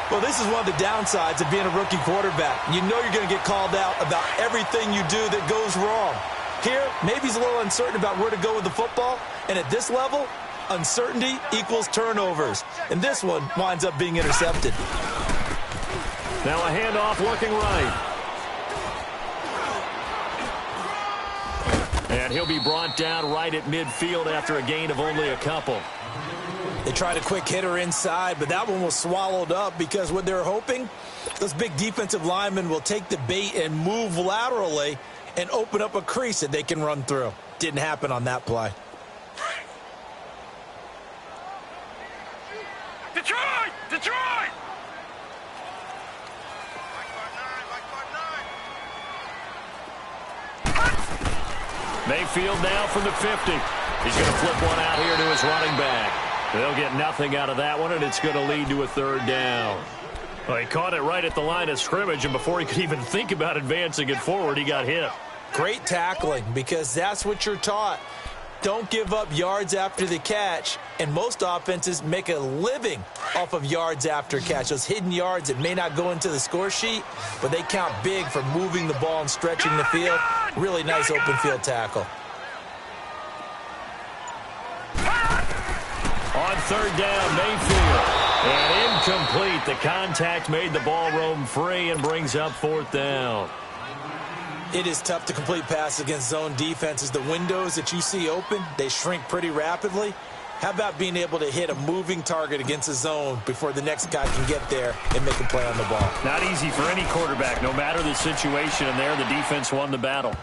Well, this is one of the downsides of being a rookie quarterback. You know you're going to get called out about everything you do that goes wrong. Here, maybe he's a little uncertain about where to go with the football. And at this level, uncertainty equals turnovers. And this one winds up being intercepted. Now a handoff looking right. And he'll be brought down right at midfield after a gain of only a couple. They tried a quick hitter inside, but that one was swallowed up because what they're hoping, those big defensive linemen will take the bait and move laterally and open up a crease that they can run through. Didn't happen on that play. Detroit! Detroit! Mayfield now from the 50. He's going to flip one out here to his running back. They'll get nothing out of that one, and it's going to lead to a 3rd down. Well, he caught it right at the line of scrimmage, and before he could even think about advancing it forward, he got hit. Great tackling, because that's what you're taught. Don't give up yards after the catch, and most offenses make a living off of yards after catch. Those hidden yards that may not go into the score sheet, but they count big for moving the ball and stretching the field. Really nice open field tackle. On 3rd down, Mayfield. And incomplete. The contact made the ball roam free and brings up 4th down. It is tough to complete passes against zone defenses. The windows that you see open, they shrink pretty rapidly. How about being able to hit a moving target against a zone before the next guy can get there and make a play on the ball? Not easy for any quarterback, no matter the situation, and there the defense won the battle.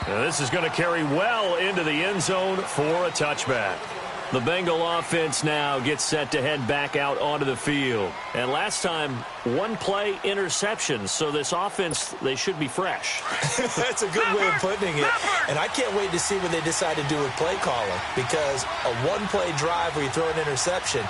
This is going to carry well into the end zone for a touchback. The Bengal offense now gets set to head back out onto the field. And last time, one play interception. So this offense, they should be fresh. That's a good way of putting it. And I can't wait to see what they decide to do with play calling. Because a one-play drive where you throw an interception,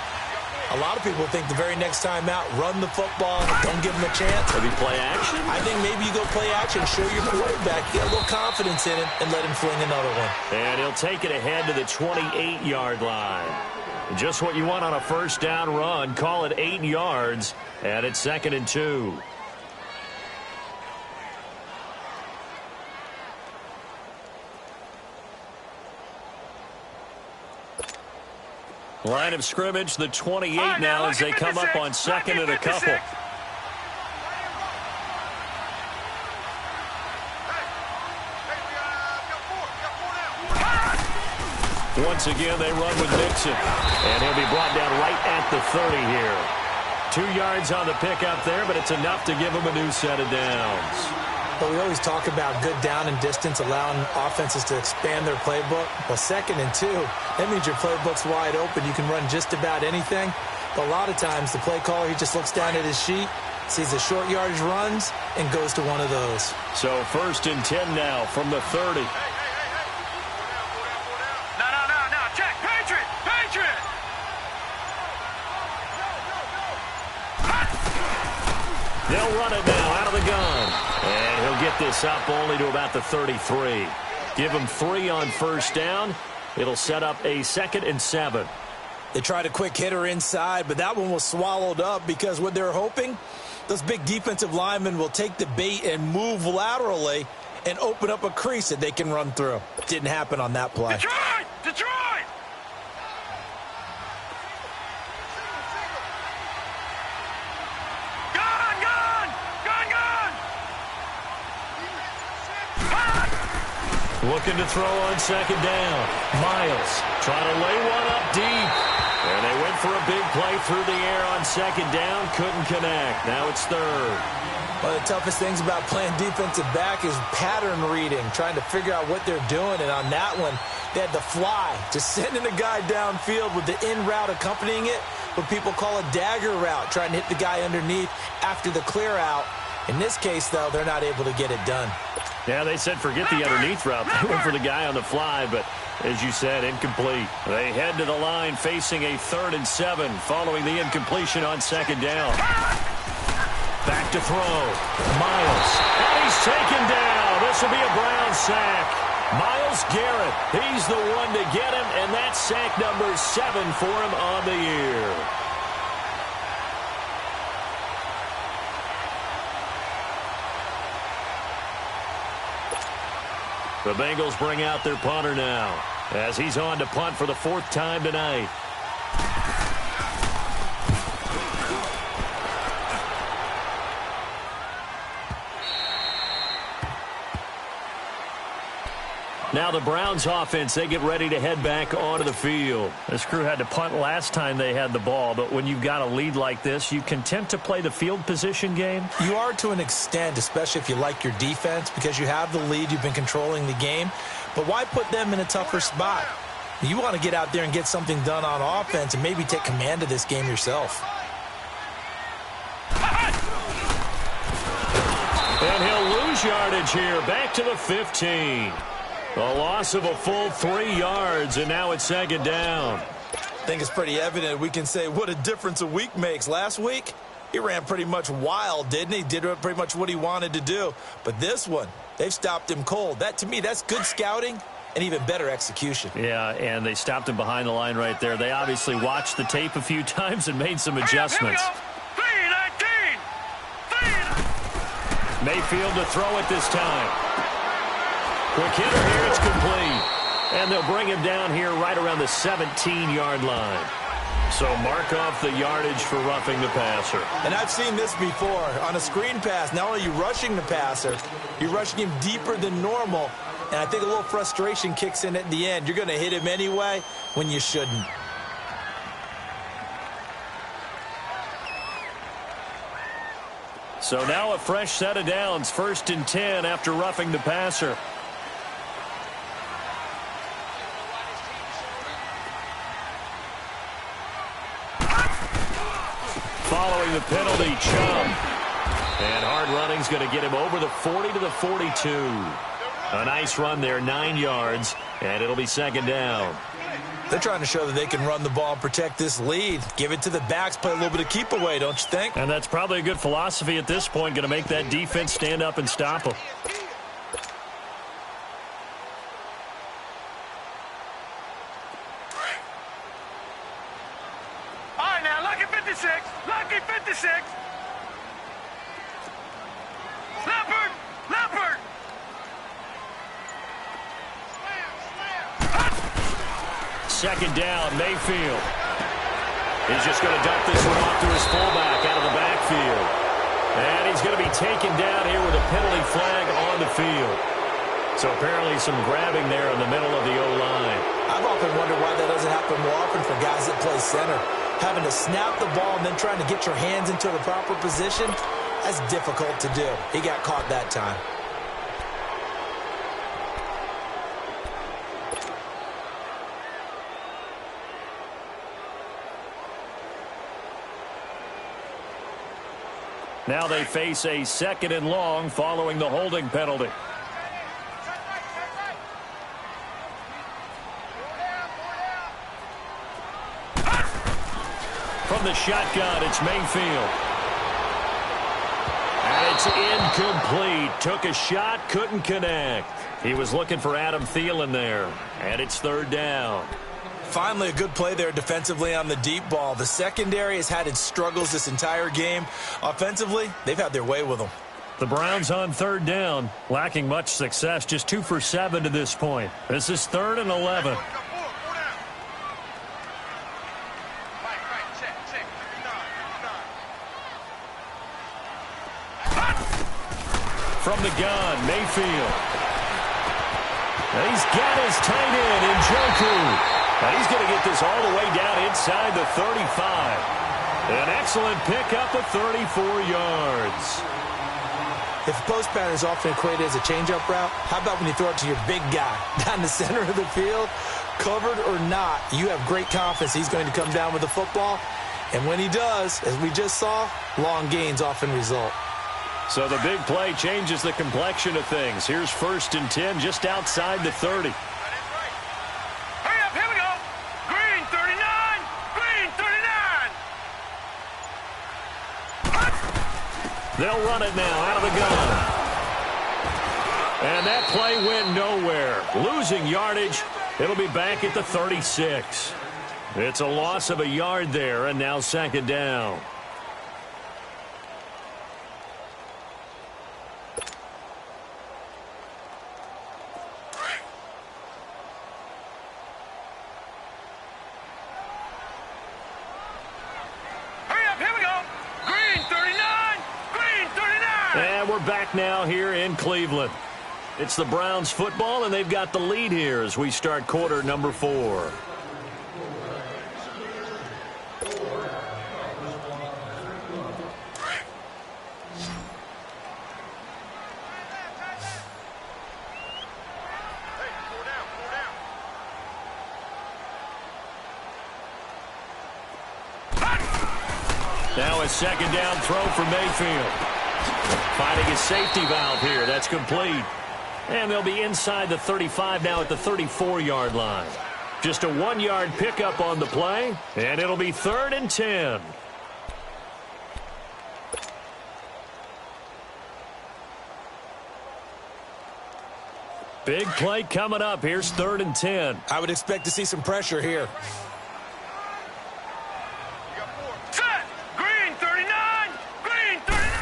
a lot of people think the very next time out, run the football, don't give them a chance. Maybe play action? I think maybe you go play action, show your quarterback, get a little confidence in it, and let him fling another one. And he'll take it ahead to the 28-yard line. Just what you want on a first down run. Call it 8 yards, and it's 2nd and 2. Line of scrimmage, the 28 now as they come up on 2nd and a couple. Once again, they run with Nixon. And he'll be brought down right at the 30 here. 2 yards on the pickup there, but it's enough to give him a new set of downs. But we always talk about good down and distance, allowing offenses to expand their playbook. Well, 2nd and 2, that means your playbook's wide open. You can run just about anything. But a lot of times, the play caller, he just looks down at his sheet, sees the short yardage runs, and goes to one of those. So 1st and 10 now from the 30. No. Check. Patriot. They'll run it now out of the gun. And he'll get this up only to about the 33. Give him 3 on first down. It'll set up a 2nd and 7. They tried a quick hitter inside, but that one was swallowed up because what they're hoping, those big defensive linemen will take the bait and move laterally and open up a crease that they can run through. Didn't happen on that play. Detroit! Looking to throw on 2nd down. Miles trying to lay one up deep. And they went for a big play through the air on 2nd down. Couldn't connect. Now it's 3rd. One of the toughest things about playing defensive back is pattern reading, trying to figure out what they're doing. And on that one, they had to fly, just sending a guy downfield with the in route accompanying it, what people call a dagger route, trying to hit the guy underneath after the clear out. In this case, though, they're not able to get it done. Yeah, they said forget the underneath route. They went for the guy on the fly, but as you said, incomplete. They head to the line facing a 3rd and 7 following the incompletion on 2nd down. Back to throw. Miles. And he's taken down. This will be a Brown sack. Myles Garrett, he's the one to get him, and that's sack number 7 for him on the year. The Bengals bring out their punter now as he's on to punt for the 4th time tonight. Now the Browns offense, they get ready to head back onto the field. This crew had to punt last time they had the ball, but when you've got a lead like this, you content to play the field position game? You are to an extent, especially if you like your defense, because you have the lead, you've been controlling the game. But why put them in a tougher spot? You want to get out there and get something done on offense and maybe take command of this game yourself. And he'll lose yardage here, back to the 15. A loss of a full 3 yards, and now it's 2nd down. I think it's pretty evident. We can say what a difference a week makes. Last week, he ran pretty much wild, didn't he? Did pretty much what he wanted to do. But this one, they've stopped him cold. That, to me, that's good scouting and even better execution. Yeah, and they stopped him behind the line right there. They obviously watched the tape a few times and made some adjustments. Mayfield to throw it this time. Quick hitter here, it's complete. And they'll bring him down here right around the 17-yard line. So mark off the yardage for roughing the passer. And I've seen this before. On a screen pass, not only are you rushing the passer, you're rushing him deeper than normal. And I think a little frustration kicks in at the end. You're going to hit him anyway when you shouldn't. So now a fresh set of downs, 1st and 10 after roughing the passer. following the penalty, Chubb. And hard running's going to get him over the 40 to the 42. A nice run there, 9 yards, and it'll be second down. They're trying to show that they can run the ball and protect this lead. Give it to the backs, play a little bit of keep away, don't you think? And that's probably a good philosophy at this point, going to make that defense stand up and stop them. All right, now, lucky 56. Lucky 56. Leopard. Leopard. Second down, Mayfield. He's just going to dump this one off to his fullback out of the backfield. And he's going to be taken down here with a penalty flag on the field. So apparently some grabbing there in the middle of the O-line. I've often wondered why that doesn't happen more often for guys that play center. Having to snap the ball and then trying to get your hands into the proper position, that's difficult to do. He got caught that time. Now they face a second and long following the holding penalty. From the shotgun, it's Mayfield. And it's incomplete. Took a shot, couldn't connect. He was looking for Adam Thielen there. And it's third down. Finally, a good play there defensively on the deep ball. The secondary has had its struggles this entire game. Offensively, they've had their way with them. The Browns on third down, lacking much success, just 2 for 7 to this point. This is 3rd and 11. From the gun, Mayfield. And he's got his tight end, Njoku. And he's going to get this all the way down inside the 35. An excellent pickup of 34 yards. If post pattern is often equated as a change-up route, how about when you throw it to your big guy down the center of the field? Covered or not, you have great confidence he's going to come down with the football. And when he does, as we just saw, long gains often result. So the big play changes the complexion of things. Here's 1st and 10 just outside the 30. Hurry up, here we go. Green 39. Green 39. They'll run it now out of the gun. And that play went nowhere. Losing yardage. It'll be back at the 36. It's a loss of a yard there, and now second down. Back now here in Cleveland. It's the Browns football, and they've got the lead here as we start quarter number 4. Now a second down throw for Mayfield. Finding his safety valve here. That's complete. And they'll be inside the 35 now at the 34-yard line. Just a 1-yard pickup on the play, and it'll be 3rd and 10. Big play coming up. Here's 3rd and 10. I would expect to see some pressure here.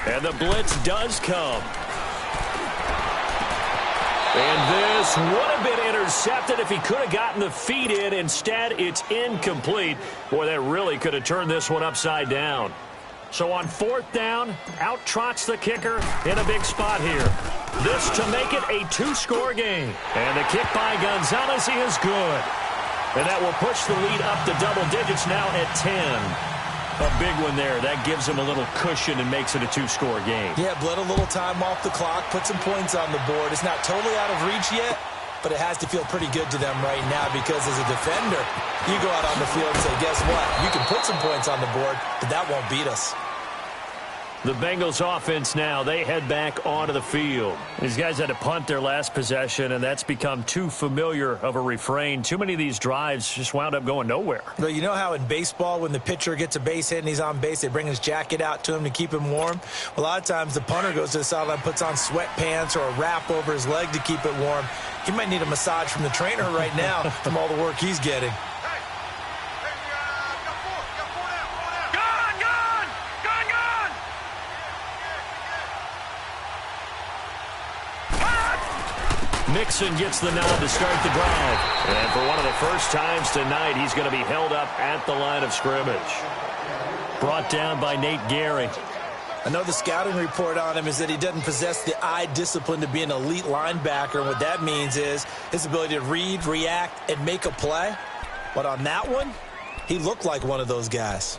And the blitz does come. And this would have been intercepted if he could have gotten the feet in. Instead, it's incomplete. Boy, that really could have turned this one upside down. So on 4th down, out trots the kicker in a big spot here. This to make it a 2-score game. And the kick by Gonzalez is good. And that will push the lead up to double digits now at 10. A big one there. That gives them a little cushion and makes it a 2-score game. Yeah, bled a little time off the clock, put some points on the board. It's not totally out of reach yet, but it has to feel pretty good to them right now because as a defender, you go out on the field and say, guess what? You can put some points on the board, but that won't beat us. The Bengals offense now, they head back onto the field. These guys had to punt their last possession, and that's become too familiar of a refrain. Too many of these drives just wound up going nowhere. Well, you know how in baseball when the pitcher gets a base hit and he's on base, they bring his jacket out to him to keep him warm? A lot of times the punter goes to the sideline, puts on sweatpants or a wrap over his leg to keep it warm. He might need a massage from the trainer right now from all the work he's getting. Mixon gets the nod to start the drive. And for one of the first times tonight, he's going to be held up at the line of scrimmage. Brought down by Nate Gehring. I know the scouting report on him is that he doesn't possess the eye discipline to be an elite linebacker. And what that means is his ability to read, react, and make a play. But on that one, he looked like one of those guys.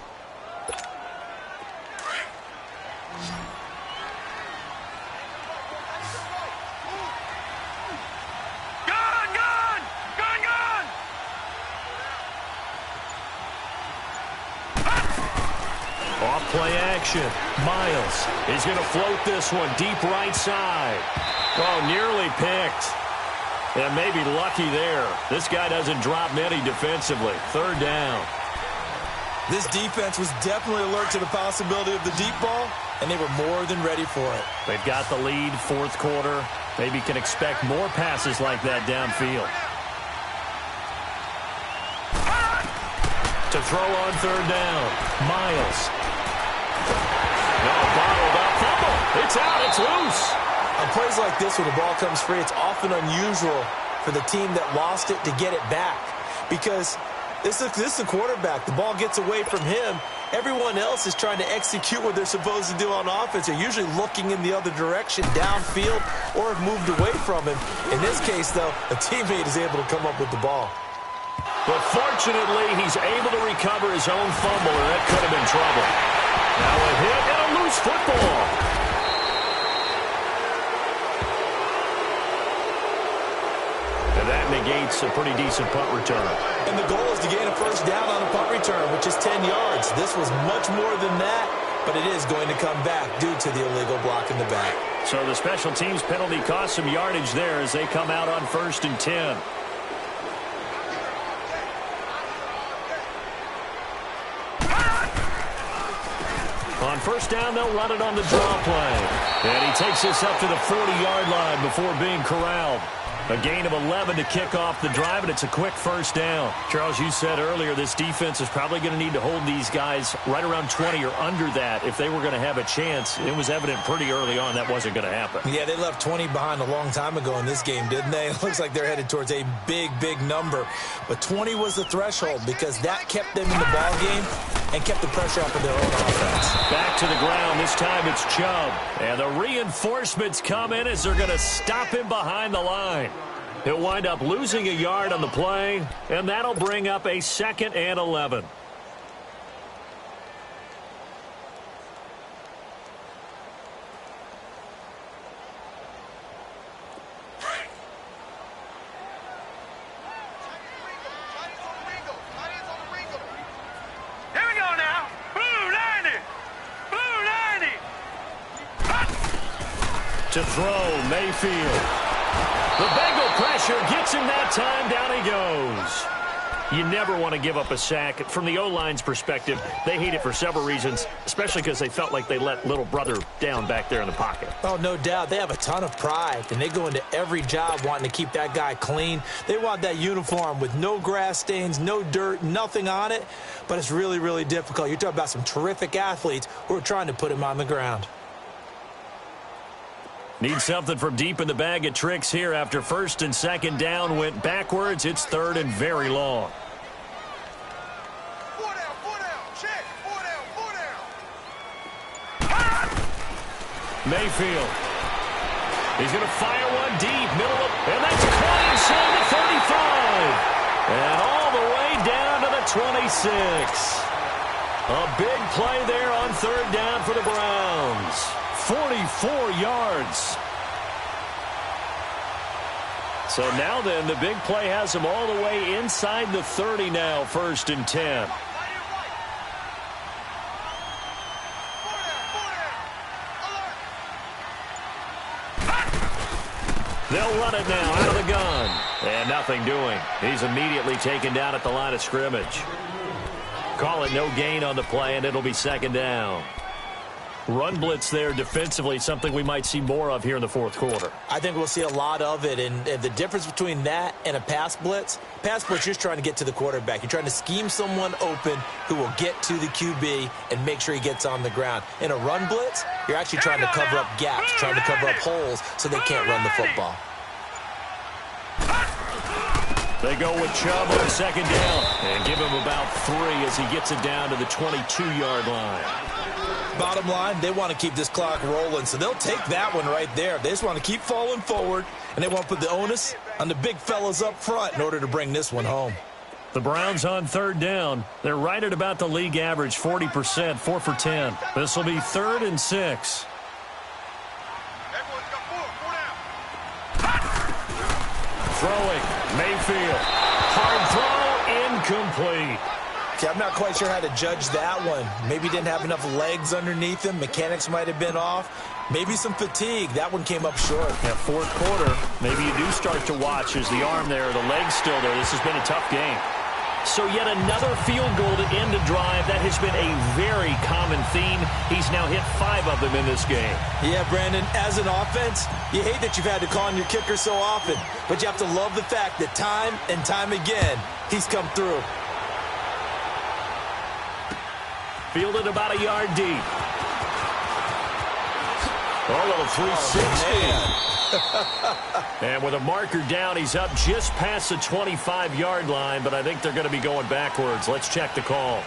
Play action. Miles is going to float this one deep right side. Oh, nearly picked. And maybe lucky there. This guy doesn't drop many defensively. Third down. This defense was definitely alert to the possibility of the deep ball, and they were more than ready for it. They've got the lead, fourth quarter. Maybe can expect more passes like that downfield. To throw on third down. Miles. Bottled up. Fumble. It's out. It's loose. On plays like this, when the ball comes free, it's often unusual for the team that lost it to get it back. Because this is the quarterback. The ball gets away from him. Everyone else is trying to execute what they're supposed to do on offense. They're usually looking in the other direction, downfield, or have moved away from him. In this case, though, a teammate is able to come up with the ball. But fortunately, he's able to recover his own fumble, and that could have been trouble. Now a hit and a loose football. And that negates a pretty decent punt return. And the goal is to gain a first down on a punt return, which is 10 yards. This was much more than that, but it is going to come back due to the illegal block in the back. So the special teams penalty cost some yardage there as they come out on 1st and 10. On first down, they'll run it on the draw play. And he takes this up to the 40-yard line before being corralled. A gain of 11 to kick off the drive, and it's a quick first down. Charles, you said earlier this defense is probably going to need to hold these guys right around 20 or under that if they were going to have a chance. It was evident pretty early on that wasn't going to happen. Yeah, they left 20 behind a long time ago in this game, didn't they? It looks like they're headed towards a big, big number. But 20 was the threshold because that kept them in the ball game and kept the pressure off of their own offense. Back to the ground. This time it's Chubb. And the reinforcements come in as they're going to stop him behind the line. He'll wind up losing a yard on the play, and that'll bring up a 2nd and 11. To throw, Mayfield. The Bengal pressure gets him that time. Down he goes. You never want to give up a sack. From the O-line's perspective, they hate it for several reasons, especially because they felt like they let little brother down back there in the pocket. Oh, no doubt. They have a ton of pride, and they go into every job wanting to keep that guy clean. They want that uniform with no grass stains, no dirt, nothing on it, but it's really, really difficult. You're talking about some terrific athletes who are trying to put him on the ground. Need something from deep in the bag of tricks here after 1st and 2nd down went backwards. It's 3rd and very long. Mayfield. He's going to fire one deep, middle of, and that's caught inside the 35. And all the way down to the 26. A big play there on 3rd down for the Browns. 44 yards. So now then, the big play has him all the way inside the 30 now, 1st and 10. They'll run it now out of the gun. And nothing doing. He's immediately taken down at the line of scrimmage. Call it no gain on the play, and it'll be second down. Run blitz there defensively, something we might see more of here in the fourth quarter. I think we'll see a lot of it, and the difference between that and a pass blitz, you're just trying to get to the quarterback. You're trying to scheme someone open who will get to the QB and make sure he gets on the ground. In a run blitz, you're actually trying to cover up gaps, trying to cover up holes so they can't run the football. They go with Chubb on second down and give him about 3 as he gets it down to the 22-yard line. Bottom line, they want to keep this clock rolling, so they'll take that one right there. They just want to keep falling forward, and they want to put the onus on the big fellas up front in order to bring this one home. The Browns on third down. They're right at about the league average, 40%, 4 for 10. This will be 3rd and 6. Throwing, Mayfield. Hard throw, incomplete. Okay, I'm not quite sure how to judge that one. Maybe he didn't have enough legs underneath him. Mechanics might have been off. Maybe some fatigue. That one came up short. Yeah, fourth quarter, maybe you do start to watch as the arm there, the leg's still there. This has been a tough game. So yet another field goal to end a drive. That has been a very common theme. He's now hit 5 of them in this game. Yeah, Brandon, as an offense, you hate that you've had to call on your kicker so often, but you have to love the fact that time and time again, he's come through. Fielded about a yard deep. A little 360. And with a marker down, he's up just past the 25-yard line, but I think they're going to be going backwards. Let's check the call.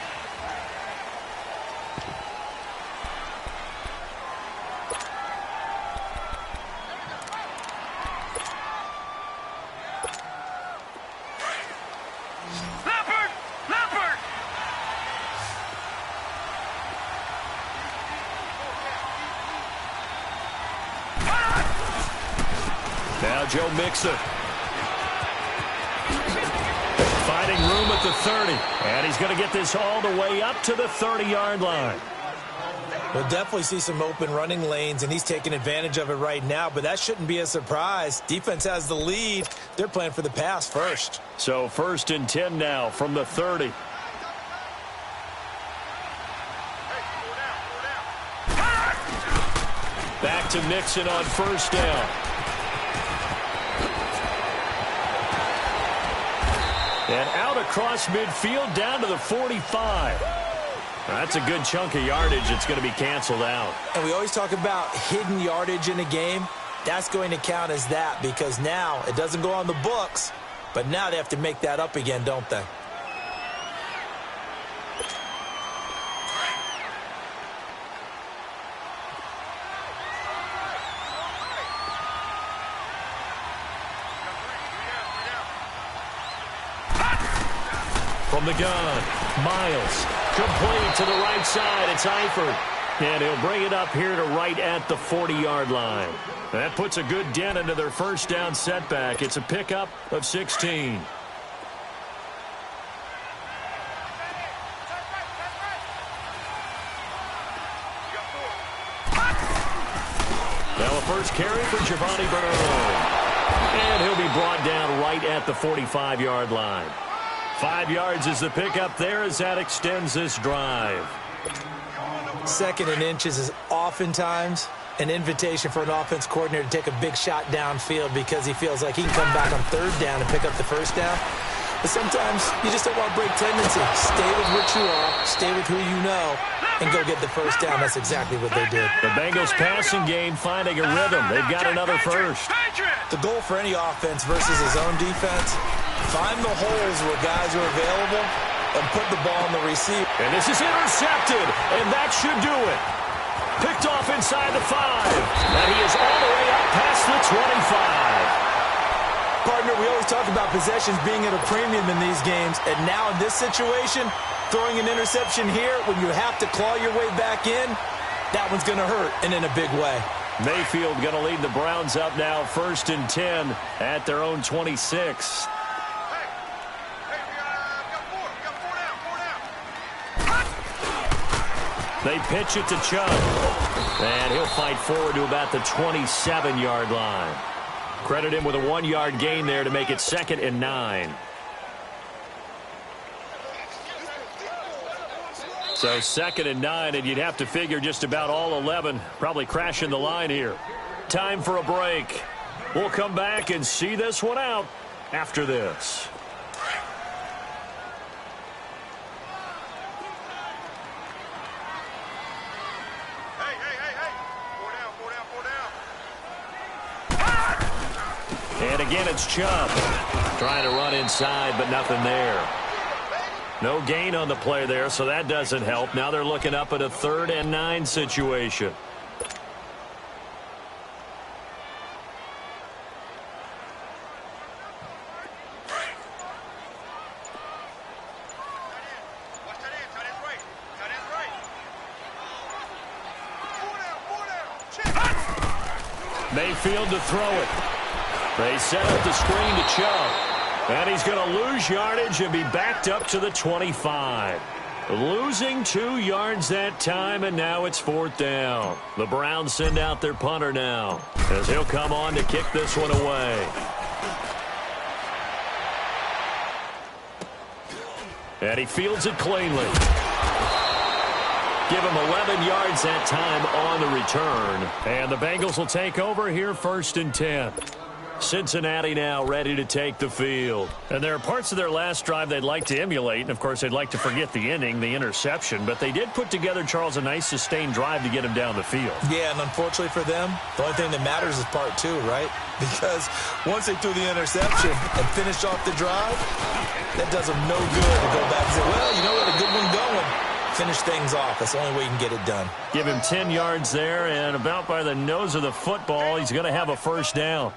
Now Joe Mixon. Finding room at the 30. And he's going to get this all the way up to the 30-yard line. We'll definitely see some open running lanes, and he's taking advantage of it right now, but that shouldn't be a surprise. Defense has the lead. They're playing for the pass first. So 1st and 10 now from the 30. Back to Mixon on 1st down. And out across midfield down to the 45. That's a good chunk of yardage. It's going to be canceled out. And we always talk about hidden yardage in a game. That's going to count as that because now it doesn't go on the books, but now they have to make that up again, don't they? From the gun, Miles, complete to the right side. It's Eifert, and he'll bring it up here to right at the 40-yard line. That puts a good dent into their 1st down setback. It's a pickup of 16. Now a first carry for Giovanni Bernard. And he'll be brought down right at the 45-yard line. 5 yards is the pickup there as that extends this drive. 2nd and inches is oftentimes an invitation for an offense coordinator to take a big shot downfield because he feels like he can come back on 3rd down and pick up the 1st down. But sometimes you just don't want to break tendency. Stay with what you are, stay with who you know, and go get the 1st down. That's exactly what they did. The Bengals passing game finding a rhythm. They've got another 1st. The goal for any offense versus his own defense, find the holes where guys are available and put the ball on the receiver. And this is intercepted, and that should do it. Picked off inside the 5. And he is all the way up past the 25. Partner, we always talk about possessions being at a premium in these games, and now in this situation, throwing an interception here when you have to claw your way back in, that one's going to hurt, and in a big way. Mayfield going to lead the Browns up now 1st and 10 at their own 26. They pitch it to Chubb. And he'll fight forward to about the 27-yard line. Credit him with a 1-yard gain there to make it 2nd and 9. So 2nd and 9, and you'd have to figure just about all 11 probably crashing the line here. Time for a break. We'll come back and see this one out after this. And again, it's Chubb. Trying to run inside, but nothing there. No gain on the play there, so that doesn't help. Now they're looking up at a 3rd and 9 situation. Mayfield to throw it. They set up the screen to Chubb. And he's going to lose yardage and be backed up to the 25. Losing 2 yards that time, and now it's 4th down. The Browns send out their punter now, as he'll come on to kick this one away. And he fields it cleanly. Give him 11 yards that time on the return. And the Bengals will take over here 1st and 10. Cincinnati now ready to take the field. And there are parts of their last drive they'd like to emulate. And, of course, they'd like to forget the inning, the interception. But they did put together, Charles, a nice sustained drive to get him down the field. Yeah, and unfortunately for them, the only thing that matters is part 2, right? Because once they threw the interception and finished off the drive, that does them no good to go back and say, well, you know what, a good one going. Finish things off. That's the only way you can get it done. Give him 10 yards there, and about by the nose of the football, he's going to have a 1st down.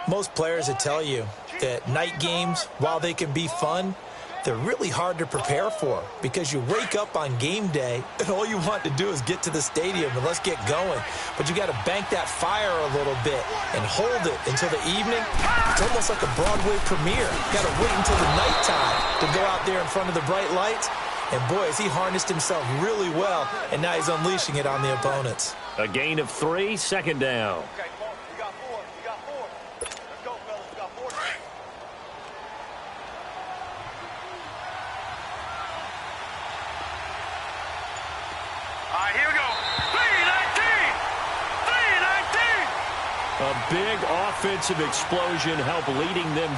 Most players would tell you that night games, while they can be fun, they're really hard to prepare for because you wake up on game day and all you want to do is get to the stadium and let's get going. But you got to bank that fire a little bit and hold it until the evening. It's almost like a Broadway premiere. You got to wait until the nighttime to go out there in front of the bright lights. And boy, has he harnessed himself really well, and now he's unleashing it on the opponents. A gain of 3, 2nd down. Okay, you got 4. You got 4. Let's go, fellas. You got 4. All right, here we go. 3-19. 3-19. A big offensive explosion helped leading them